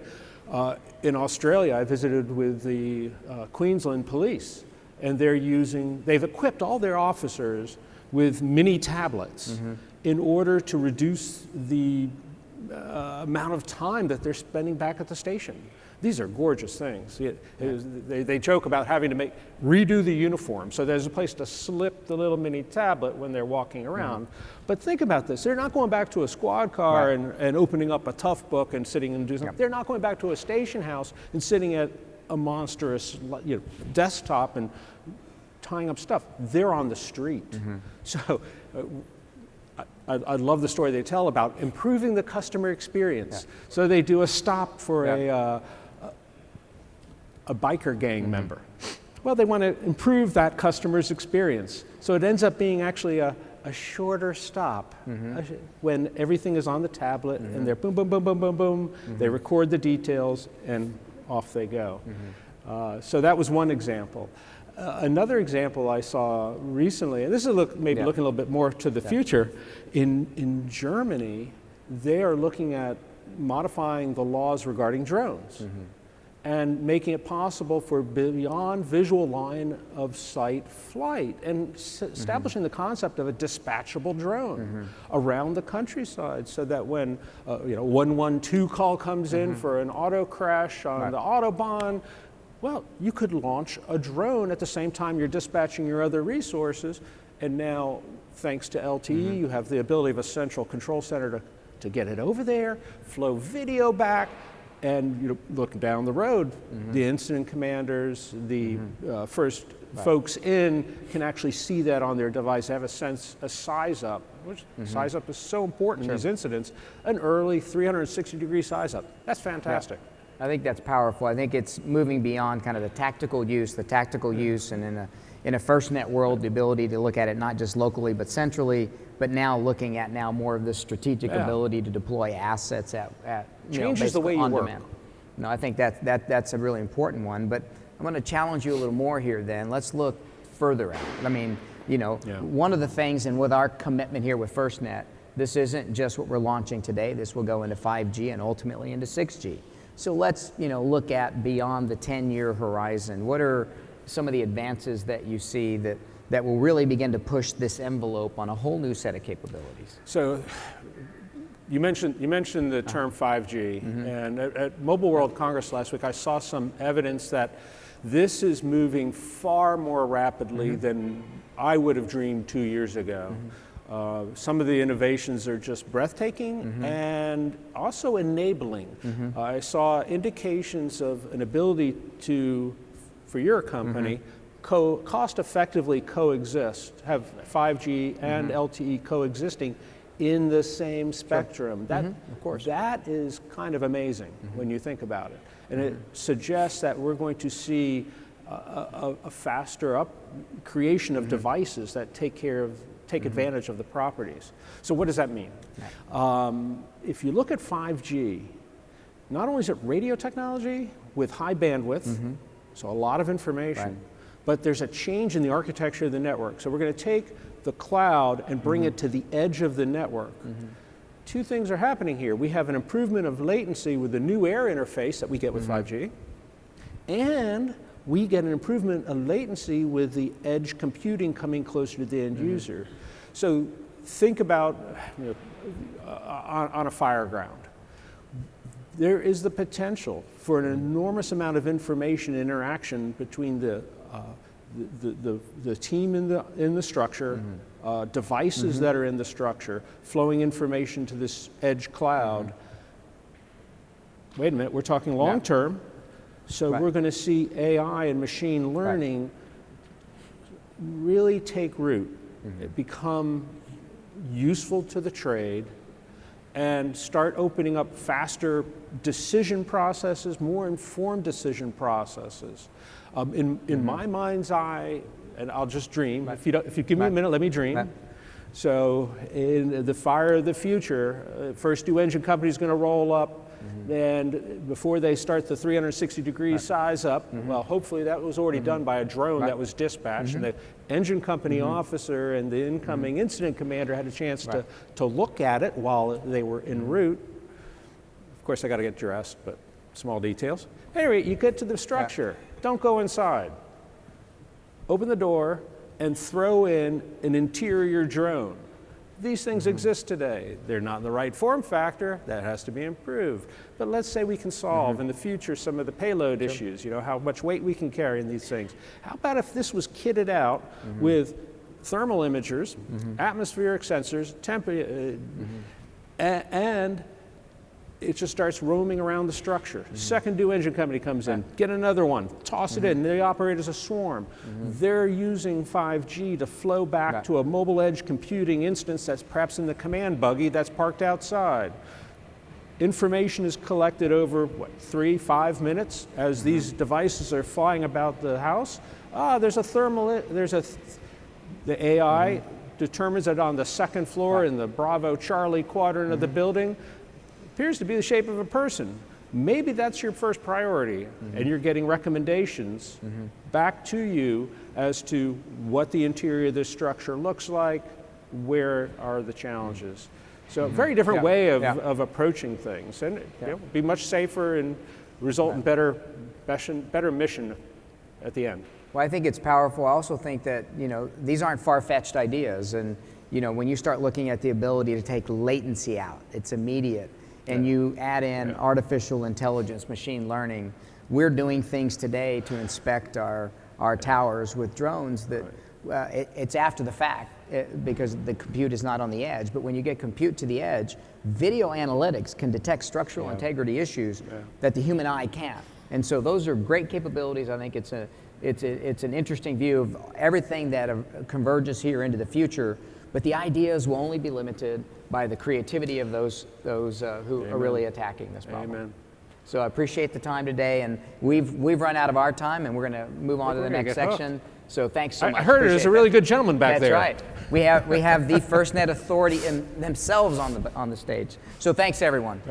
In Australia, I visited with the Queensland Police, and they've equipped all their officers with mini tablets in order to reduce the amount of time that they're spending back at the station. These are gorgeous things. They joke about having to redo the uniform, so there's a place to slip the little mini tablet when they're walking around. But think about this, they're not going back to a squad car and opening up a tough book and sitting and doing something. They're not going back to a station house and sitting at a monstrous desktop and tying up stuff. They're on the street. So I love the story they tell about improving the customer experience. So they do a stop for a biker gang member. Well, they want to improve that customer's experience. So it ends up being actually a shorter stop when everything is on the tablet and they're boom, boom, boom, boom, boom, boom. They record the details and off they go. So that was one example. Another example I saw recently, and this is maybe looking a little bit more to the future, in Germany, they are looking at modifying the laws regarding drones and making it possible for beyond visual line of sight flight and establishing the concept of a dispatchable drone around the countryside so that when 112 call comes in for an auto crash on the Autobahn, well, you could launch a drone at the same time you're dispatching your other resources, and now, thanks to LTE, you have the ability of a central control center to get it over there, flow video back, and look down the road, the incident commanders, the first folks in can actually see that on their device, have a size up, which size up is so important in these incidents, an early 360-degree size up. That's fantastic. I think that's powerful. I think it's moving beyond kind of the tactical use, and in a FirstNet world, the ability to look at it not just locally but centrally, but now looking at more of the strategic ability to deploy assets at changes the way you work. Demand. No, I think that's a really important one. But I'm going to challenge you a little more here. Then let's look further out. I mean, one of the things, and with our commitment here with FirstNet, this isn't just what we're launching today. This will go into 5G and ultimately into 6G. So let's look at beyond the 10-year horizon. What are some of the advances that you see that will really begin to push this envelope on a whole new set of capabilities? So You mentioned the term 5G, and at Mobile World Congress last week, I saw some evidence that this is moving far more rapidly than I would have dreamed 2 years ago. Some of the innovations are just breathtaking and also enabling. I saw indications of an ability to, for your company, cost effectively coexist, have 5G and LTE coexisting in the same spectrum. That, of course. That is kind of amazing when you think about it. And it suggests that we're going to see a faster creation of devices that take advantage of the properties. So what does that mean? If you look at 5G, not only is it radio technology with high bandwidth, so a lot of information, but there's a change in the architecture of the network. So we're going to take the cloud and bring it to the edge of the network. Two things are happening here. We have an improvement of latency with the new air interface that we get with 5G, and we get an improvement of latency with the edge computing coming closer to the end user. So think about on a fire ground. There is the potential for an enormous amount of information interaction between the team in the structure, devices that are in the structure, flowing information to this edge cloud. Wait a minute, we're talking long term, so we're going to see AI and machine learning really take root, become useful to the trade, and start opening up faster decision processes, more informed decision processes. In my mind's eye, and I'll just dream, if you give me a minute, let me dream. So in the fire of the future, first new engine company is going to roll up, and before they start the 360-degree size up, well, hopefully that was already done by a drone that was dispatched, and the engine company officer and the incoming incident commander had a chance to look at it while they were en route. Of course, I got to get dressed, but small details. Anyway, you get to the structure. Don't go inside. Open the door and throw in an interior drone. These things exist today. They're not in the right form factor. That has to be improved. But let's say we can solve in the future some of the payload issues, how much weight we can carry in these things. How about if this was kitted out with thermal imagers, atmospheric sensors, and it just starts roaming around the structure. Second new engine company comes in, get another one, toss it in, they operate as a swarm. They're using 5G to flow back to a mobile edge computing instance that's perhaps in the command buggy that's parked outside. Information is collected over, 3-5 minutes as these devices are flying about the house. There's a thermal, the AI determines that on the second floor in the Bravo Charlie quadrant of the building, appears to be the shape of a person. Maybe that's your first priority, and you're getting recommendations back to you as to what the interior of this structure looks like, where are the challenges. So a very different way of approaching things, and be much safer and result in better mission at the end. Well, I think it's powerful. I also think that these aren't far-fetched ideas, and when you start looking at the ability to take latency out, it's immediate. And you add in artificial intelligence, machine learning. We're doing things today to inspect our towers with drones that it's after the fact because the compute is not on the edge. But when you get compute to the edge, video analytics can detect structural integrity issues that the human eye can't. And so those are great capabilities. I think it's an interesting view of everything that converges here into the future. But the ideas will only be limited by the creativity of those who are really attacking this problem. Amen. So I appreciate the time today, and we've run out of our time, and we're going to move on to the next section. So thanks so much. I heard there's a really good gentleman back there. That's right. We have the FirstNet Authority themselves on the stage. So thanks everyone.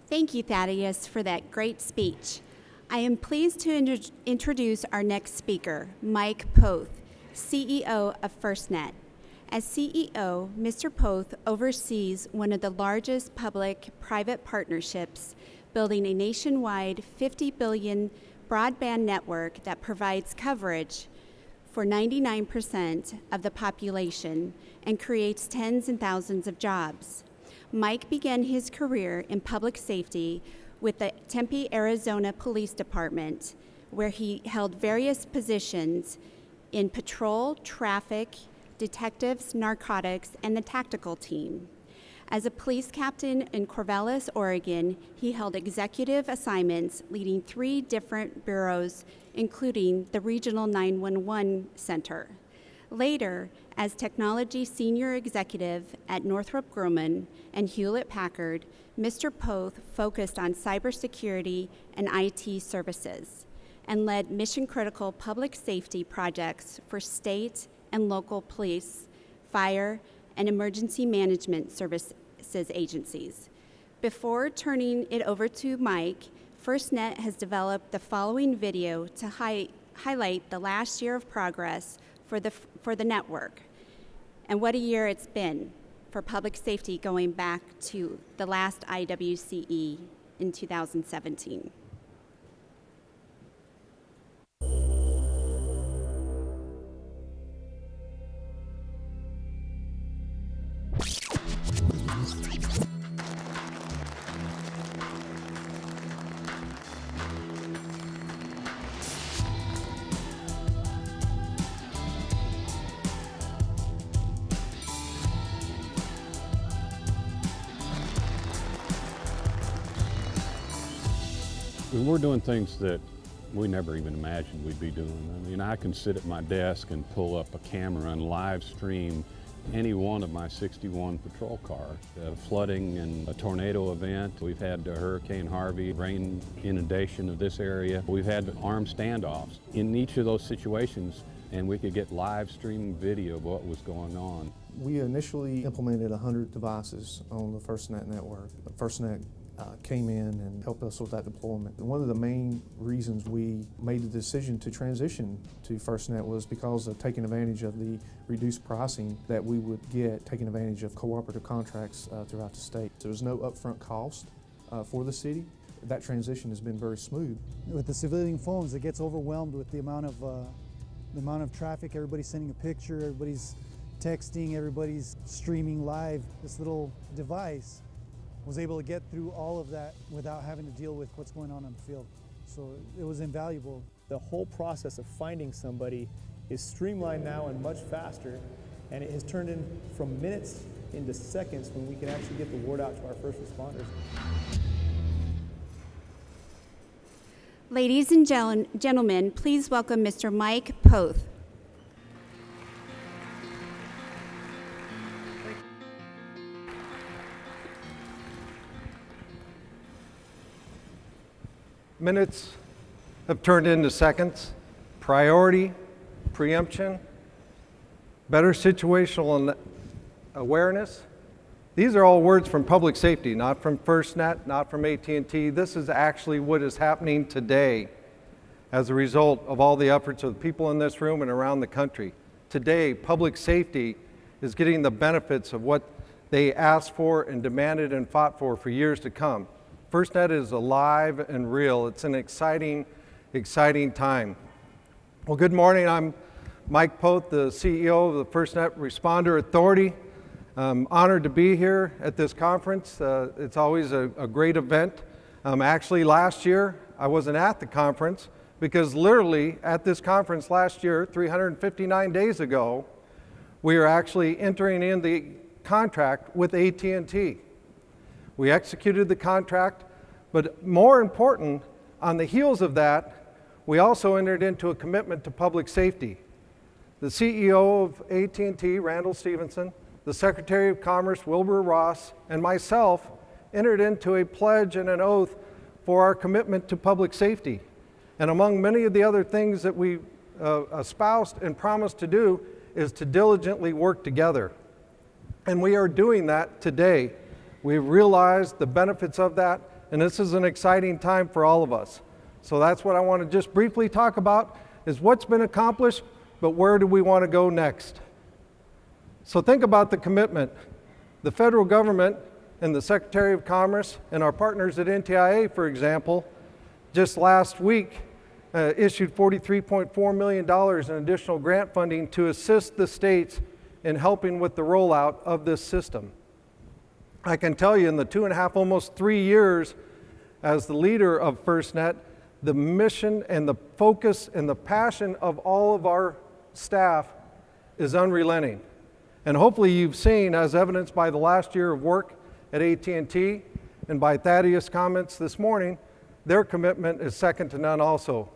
Thank you, Thaddeus, for that great speech. I am pleased to introduce our next speaker, Mike Poth, CEO of FirstNet. As CEO, Mr. Poth oversees one of the largest public-private partnerships building a nationwide 50 billion broadband network that provides coverage for 99% of the population and creates tens and thousands of jobs. Mike began his career in public safety with the Tempe, Arizona Police Department, where he held various positions in patrol, traffic, detectives, narcotics, and the tactical team. As a police captain in Corvallis, Oregon, he held executive assignments leading 3 different bureaus, including the Regional 911 Center. Later, as technology senior executive at Northrop Grumman and Hewlett-Packard, Mr. Poth focused on cybersecurity and IT services and led mission-critical public safety projects for state and local police, fire, and emergency management services agencies. Before turning it over to Mike, FirstNet has developed the following video to highlight the last year of progress for the network, and what a year it's been for public safety going back to the last IWCE in 2017. We're doing things that we never even imagined we'd be doing. I mean, I can sit at my desk and pull up a camera and live stream any one of my 61 patrol cars. Flooding and a tornado event. We've had Hurricane Harvey, rain inundation of this area. We've had armed standoffs. In each of those situations, and we could get live streaming video of what was going on. We initially implemented 100 devices on the FirstNet network. FirstNet came in and helped us with that deployment. One of the main reasons we made the decision to transition to FirstNet was because of taking advantage of the reduced pricing that we would get, taking advantage of cooperative contracts throughout the state. There was no upfront cost for the city. That transition has been very smooth. With the civilian phones, it gets overwhelmed with the amount of traffic. Everybody's sending a picture, everybody's texting, everybody's streaming live. This little device was able to get through all of that without having to deal with what's going on the field. So it was invaluable. The whole process of finding somebody is streamlined now and much faster, and it has turned in from minutes into seconds when we can actually get the word out to our first responders. Ladies and gentlemen, please welcome Mr. Mike Poth. Minutes have turned into seconds. Priority, preemption, better situational awareness. These are all words from public safety, not from FirstNet, not from AT&T. This is actually what is happening today as a result of all the efforts of the people in this room and around the country. Today, public safety is getting the benefits of what they asked for and demanded and fought for years to come. FirstNet is alive and real. It's an exciting, exciting time. Well, good morning. I'm Mike Poth, the CEO of the FirstNet Responder Authority. I'm honored to be here at this conference. It's always a great event. Actually, last year, I wasn't at the conference because literally at this conference last year, 359 days ago, we are actually entering in the contract with AT&T. We executed the contract, but more important, on the heels of that, we also entered into a commitment to public safety. The CEO of AT&T, Randall Stevenson, the Secretary of Commerce, Wilbur Ross, and myself entered into a pledge and an oath for our commitment to public safety. And among many of the other things that we espoused and promised to do is to diligently work together. And we are doing that today. We've realized the benefits of that, and this is an exciting time for all of us. So that's what I want to just briefly talk about, is what's been accomplished, but where do we want to go next? So think about the commitment. The federal government and the Secretary of Commerce and our partners at NTIA, for example, just last week issued $43.4 million in additional grant funding to assist the states in helping with the rollout of this system. I can tell you in the 2.5, almost 3 years as the leader of FirstNet, the mission and the focus and the passion of all of our staff is unrelenting. And hopefully you've seen, as evidenced by the last year of work at AT&T and by Thaddeus' comments this morning, their commitment is second to none also.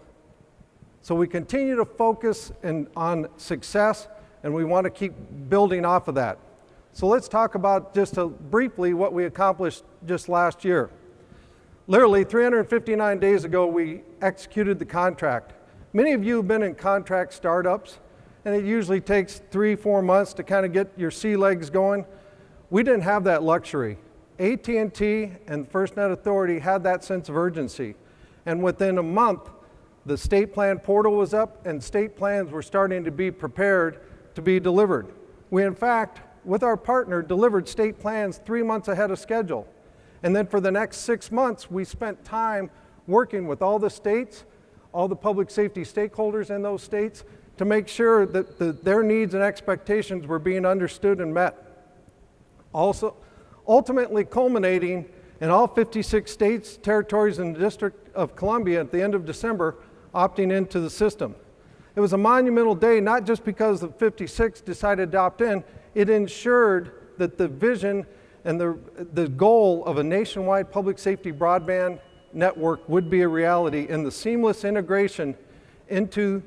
So we continue to focus on success, and we want to keep building off of that. So let's talk about just briefly what we accomplished just last year. Literally 359 days ago, we executed the contract. Many of you have been in contract startups, and it usually takes 3-4 months to kind of get your sea legs going. We didn't have that luxury. AT&T and FirstNet Authority had that sense of urgency. And within a month, the state plan portal was up and state plans were starting to be prepared to be delivered. We, in fact, with our partner, delivered state plans 3 months ahead of schedule. And then for the next 6 months, we spent time working with all the states, all the public safety stakeholders in those states to make sure that their needs and expectations were being understood and met. Also, ultimately culminating in all 56 states, territories, and the District of Columbia at the end of December opting into the system. It was a monumental day, not just because the 56 decided to opt in, it ensured that the vision and the goal of a nationwide public safety broadband network would be a reality, and the seamless integration into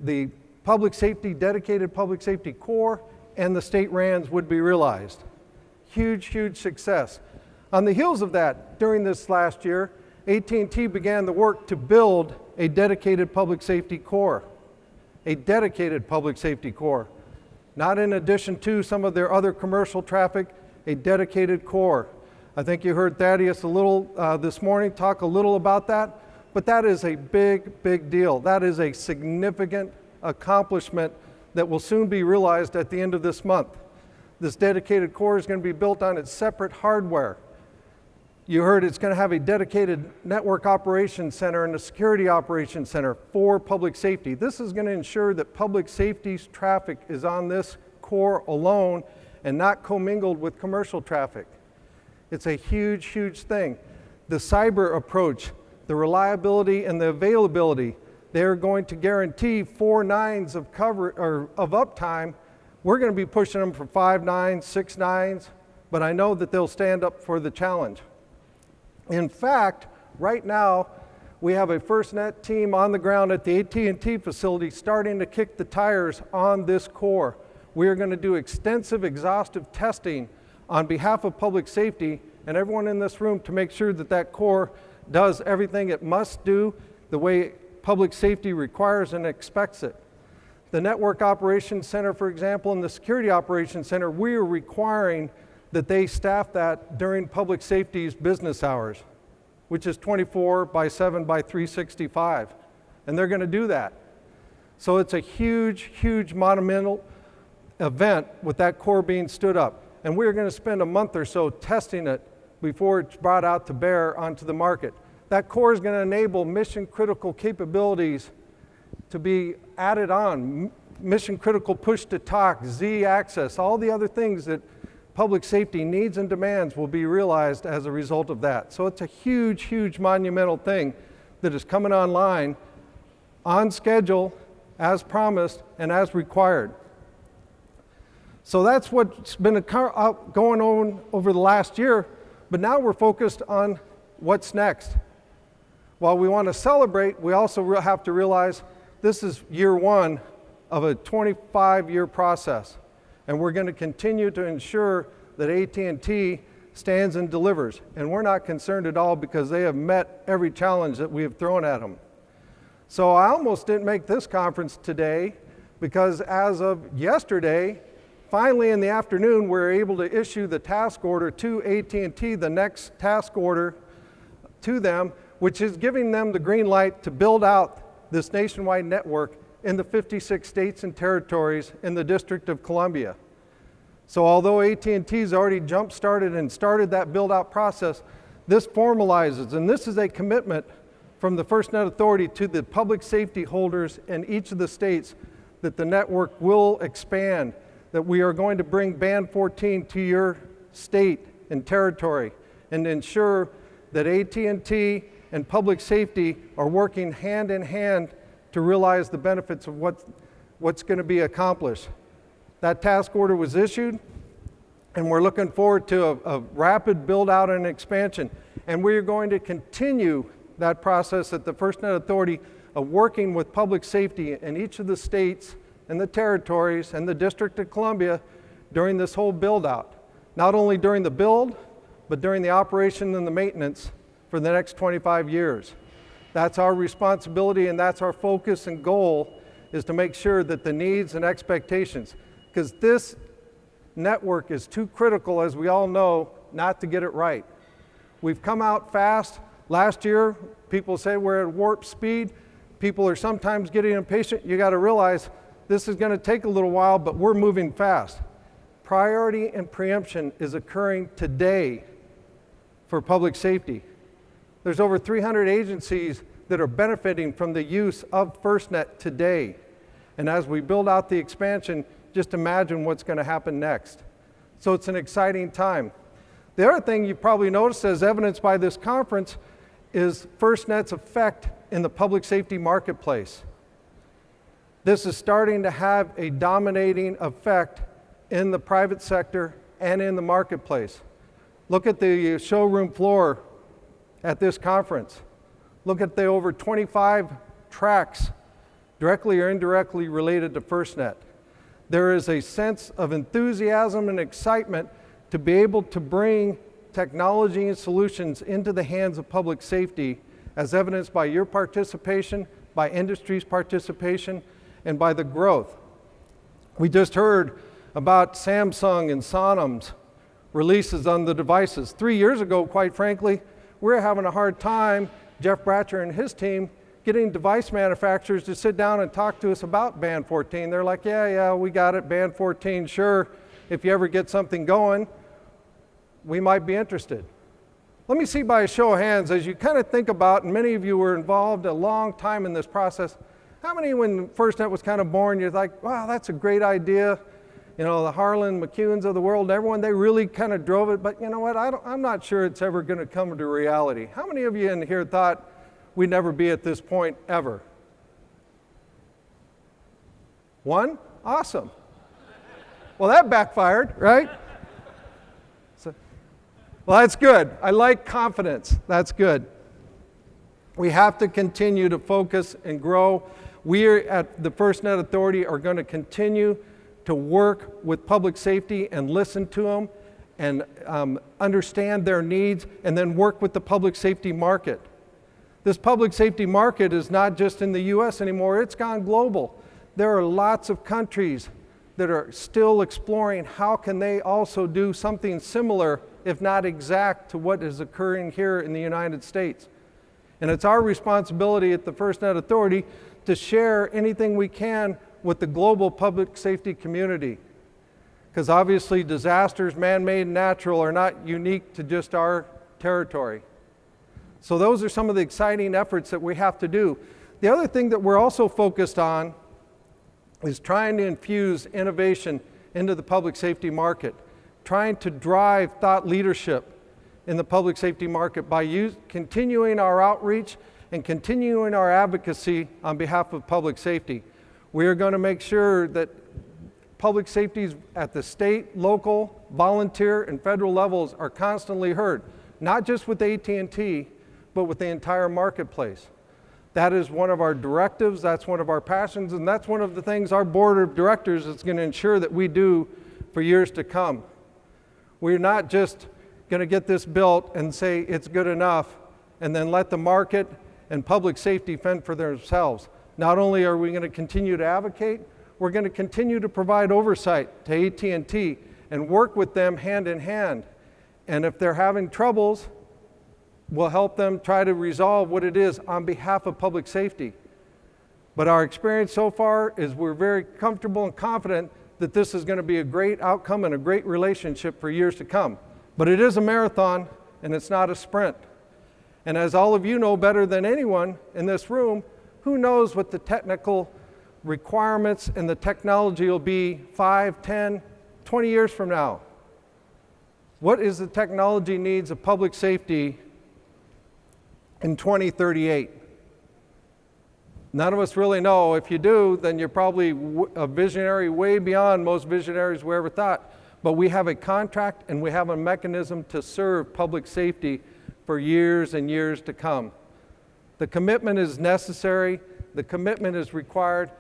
the dedicated public safety core and the state RANs would be realized. Huge, huge success. On the heels of that, during this last year, AT&T began the work to build a dedicated public safety core. A dedicated public safety core. Not in addition to some of their other commercial traffic, a dedicated core. I think you heard Thaddeus a little this morning talk a little about that, but that is a big, big deal. That is a significant accomplishment that will soon be realized at the end of this month. This dedicated core is going to be built on its separate hardware. You heard it's going to have a dedicated network operations center and a security operations center for public safety. This is going to ensure that public safety's traffic is on this core alone and not commingled with commercial traffic. It's a huge, huge thing. The cyber approach, the reliability and the availability, they're going to guarantee 4 nines of uptime. We're going to be pushing them for 5 nines, 6 nines, but I know that they'll stand up for the challenge. In fact, right now, we have a FirstNet team on the ground at the AT&T facility starting to kick the tires on this core. We are going to do extensive, exhaustive testing on behalf of public safety and everyone in this room to make sure that that core does everything it must do the way public safety requires and expects it. The Network Operations Center, for example, and the Security Operations Center, we are requiring that they staff that during public safety's business hours, which is 24/7/365. And they're going to do that. So it's a huge, huge monumental event with that core being stood up. And we're going to spend a month or so testing it before it's brought out to bear onto the market. That core is going to enable mission critical capabilities to be added on, mission critical push to talk, Z access, all the other things that public safety needs and demands will be realized as a result of that. So it's a huge, huge monumental thing that is coming online on schedule, as promised, and as required. So that's what's been going on over the last year, but now we're focused on what's next. While we want to celebrate, we also have to realize this is year one of a 25-year process. And we're going to continue to ensure that AT&T stands and delivers. And we're not concerned at all because they have met every challenge that we have thrown at them. So I almost didn't make this conference today because as of yesterday, finally in the afternoon, we're able to issue the task order to AT&T, the next task order to them, which is giving them the green light to build out this nationwide network in the 56 states and territories in the District of Columbia. So although AT&T's already jump-started and started that build-out process, this formalizes, and this is a commitment from the FirstNet Authority to the public safety holders in each of the states that the network will expand, that we are going to bring Band 14 to your state and territory, and ensure that AT&T and public safety are working hand in hand to realize the benefits of what's going to be accomplished. That task order was issued, and we're looking forward to a rapid build out and expansion. And we are going to continue that process at the FirstNet Authority of working with public safety in each of the states and the territories and the District of Columbia during this whole build out. Not only during the build, but during the operation and the maintenance for the next 25 years. That's our responsibility, and that's our focus and goal, is to make sure that the needs and expectations, because this network is too critical, as we all know, not to get it right. We've come out fast. Last year, people say we're at warp speed. People are sometimes getting impatient. You got to realize this is going to take a little while, but we're moving fast. Priority and preemption is occurring today for public safety. There's over 300 agencies that are benefiting from the use of FirstNet today. And as we build out the expansion, just imagine what's going to happen next. So it's an exciting time. The other thing you probably noticed, as evidenced by this conference, is FirstNet's effect in the public safety marketplace. This is starting to have a dominating effect in the private sector and in the marketplace. Look at the showroom floor at this conference. Look at the over 25 tracks directly or indirectly related to FirstNet. There is a sense of enthusiasm and excitement to be able to bring technology and solutions into the hands of public safety, as evidenced by your participation, by industry's participation, and by the growth. We just heard about Samsung and Sonom's releases on the devices. 3 years ago, quite frankly, we were having a hard time, Jeff Bratcher and his team, getting device manufacturers to sit down and talk to us about Band 14. They're like, yeah, we got it, Band 14, sure. If you ever get something going, we might be interested. Let me see by a show of hands, as you kind of think about, and many of you were involved a long time in this process, how many, when FirstNet was kind of born, you're like, wow, that's a great idea. You know, the Harlan McEwens of the world, everyone, they really kind of drove it, but you know what, I'm not sure it's ever going to come to reality. How many of you in here thought we'd never be at this point ever? One? Awesome. Well, that backfired, right? Well, that's good. I like confidence. That's good. We have to continue to focus and grow. We at the FirstNet Authority are going to continue to work with public safety and listen to them and understand their needs, and then work with the public safety market. This public safety market is not just in the US anymore, it's gone global. There are lots of countries that are still exploring how can they also do something similar, if not exact, to what is occurring here in the United States. And it's our responsibility at the FirstNet Authority to share anything we can with the global public safety community. Because obviously disasters, man-made and natural, are not unique to just our territory. So those are some of the exciting efforts that we have to do. The other thing that we're also focused on is trying to infuse innovation into the public safety market, trying to drive thought leadership in the public safety market by continuing our outreach and continuing our advocacy on behalf of public safety. We are going to make sure that public safeties at the state, local, volunteer, and federal levels are constantly heard, not just with AT&T, but with the entire marketplace. That is one of our directives, that's one of our passions, and that's one of the things our board of directors is going to ensure that we do for years to come. We're not just going to get this built and say it's good enough and then let the market and public safety fend for themselves. Not only are we going to continue to advocate, we're going to continue to provide oversight to AT&T and work with them hand in hand. And if they're having troubles, we'll help them try to resolve what it is on behalf of public safety. But our experience so far is we're very comfortable and confident that this is going to be a great outcome and a great relationship for years to come. But it is a marathon, and it's not a sprint. And as all of you know better than anyone in this room, who knows what the technical requirements and the technology will be 5, 10, 20 years from now? What is the technology needs of public safety in 2038? None of us really know. If you do, then you're probably a visionary way beyond most visionaries we ever thought. But we have a contract and we have a mechanism to serve public safety for years and years to come. The commitment is necessary. The commitment is required.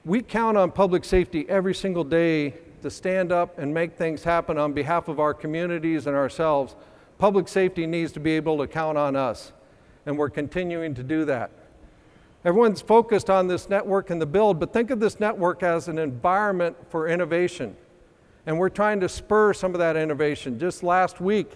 We count on public safety every single day to stand up and make things happen on behalf of our communities and ourselves. Public safety needs to be able to count on us, and we're continuing to do that. Everyone's focused on this network and the build, but think of this network as an environment for innovation. And we're trying to spur some of that innovation. Just last week,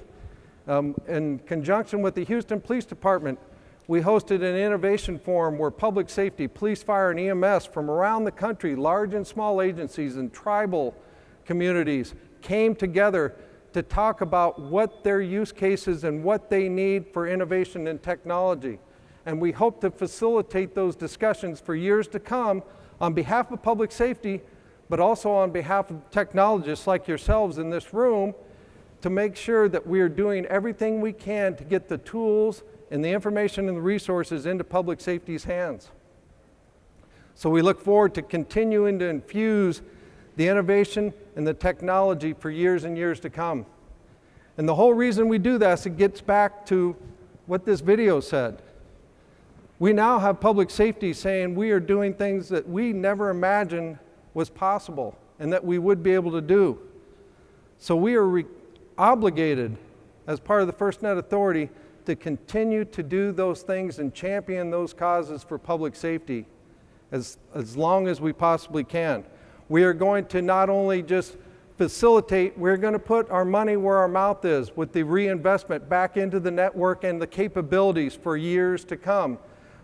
in conjunction with the Houston Police Department, we hosted an innovation forum where public safety, police, fire, and EMS from around the country, large and small agencies and tribal communities, came together to talk about what their use cases and what they need for innovation and technology. And we hope to facilitate those discussions for years to come on behalf of public safety, but also on behalf of technologists like yourselves in this room, to make sure that we are doing everything we can to get the tools and the information and the resources into public safety's hands. So we look forward to continuing to infuse the innovation and the technology for years and years to come. And the whole reason we do this, it gets back to what this video said. We now have public safety saying we are doing things that we never imagined was possible and that we would be able to do. So we are obligated as part of the FirstNet Authority to continue to do those things and champion those causes for public safety as long as we possibly can. We are going to not only just facilitate, we're going to put our money where our mouth is with the reinvestment back into the network and the capabilities for years to come.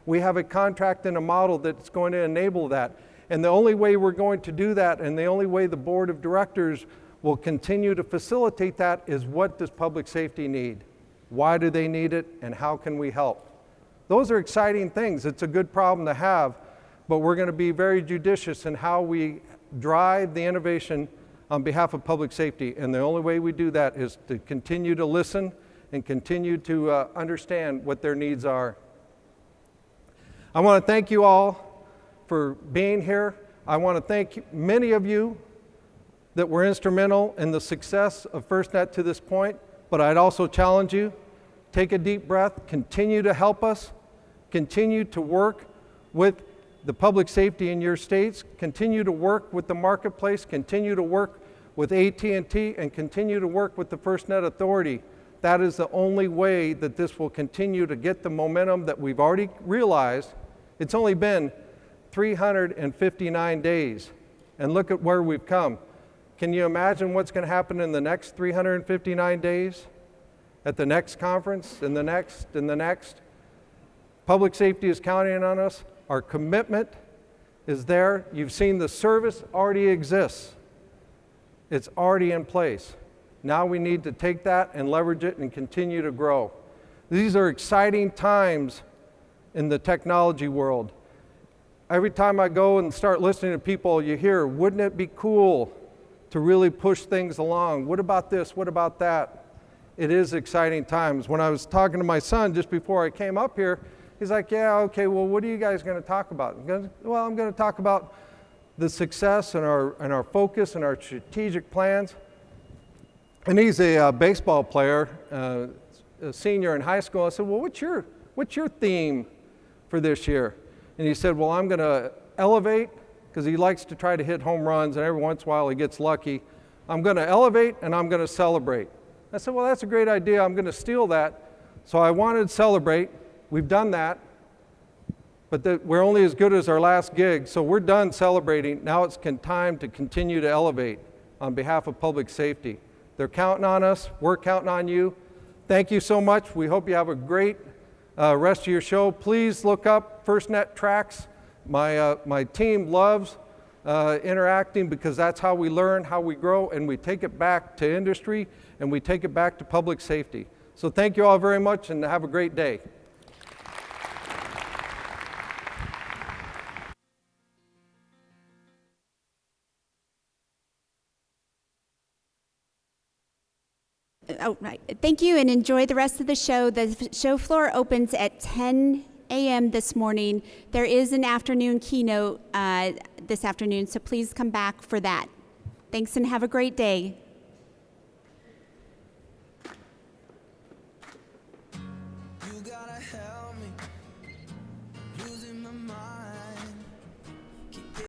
We have a contract and a model that's going to enable that. And the only way we're going to do that, and the only way the board of directors will continue to facilitate that, is what does public safety need? Why do they need it? And how can we help? Those are exciting things. It's a good problem to have, but we're going to be very judicious in how we drive the innovation on behalf of public safety. And the only way we do that is to continue to listen and continue to understand what their needs are. I want to thank you all for being here. I want to thank many of you that were instrumental in the success of FirstNet to this point, but I'd also challenge you, take a deep breath, continue to help us, continue to work with the public safety in your states, continue to work with the marketplace, continue to work with AT&T, and continue to work with the FirstNet Authority. That is the only way that this will continue to get the momentum that we've already realized. It's only been 359 days, and look at where we've come. Can you imagine what's going to happen in the next 359 days? At the next conference, and the next, and the next? Public safety is counting on us. Our commitment is there. You've seen the service already exists. It's already in place. Now we need to take that and leverage it and continue to grow. These are exciting times in the technology world. Every time I go and start listening to people, you hear, wouldn't it be cool to really push things along? What about this? What about that? It is exciting times. When I was talking to my son just before I came up here, he's like, yeah, okay, well, what are you guys going to talk about? I'm going to talk about the success and our focus and our strategic plans. And he's a baseball player, a senior in high school. I said, well, what's your theme for this year? And he said, well, I'm going to elevate, because he likes to try to hit home runs, and every once in a while he gets lucky. I'm going to elevate and I'm going to celebrate. I said, well, that's a great idea. I'm going to steal that. So I wanted to celebrate. We've done that. But we're only as good as our last gig, so we're done celebrating. Now it's time to continue to elevate on behalf of public safety. They're counting on us. We're counting on you. Thank you so much. We hope you have a great rest of your show. Please look up FirstNet Tracks. My team loves interacting, because that's how we learn, how we grow, and we take it back to industry and we take it back to public safety. So thank you all very much and have a great day. Oh, right. Thank you, and enjoy the rest of the show. The show floor opens at 10 a.m. this morning. There is an afternoon keynote this afternoon, so please come back for that. Thanks and have a great day.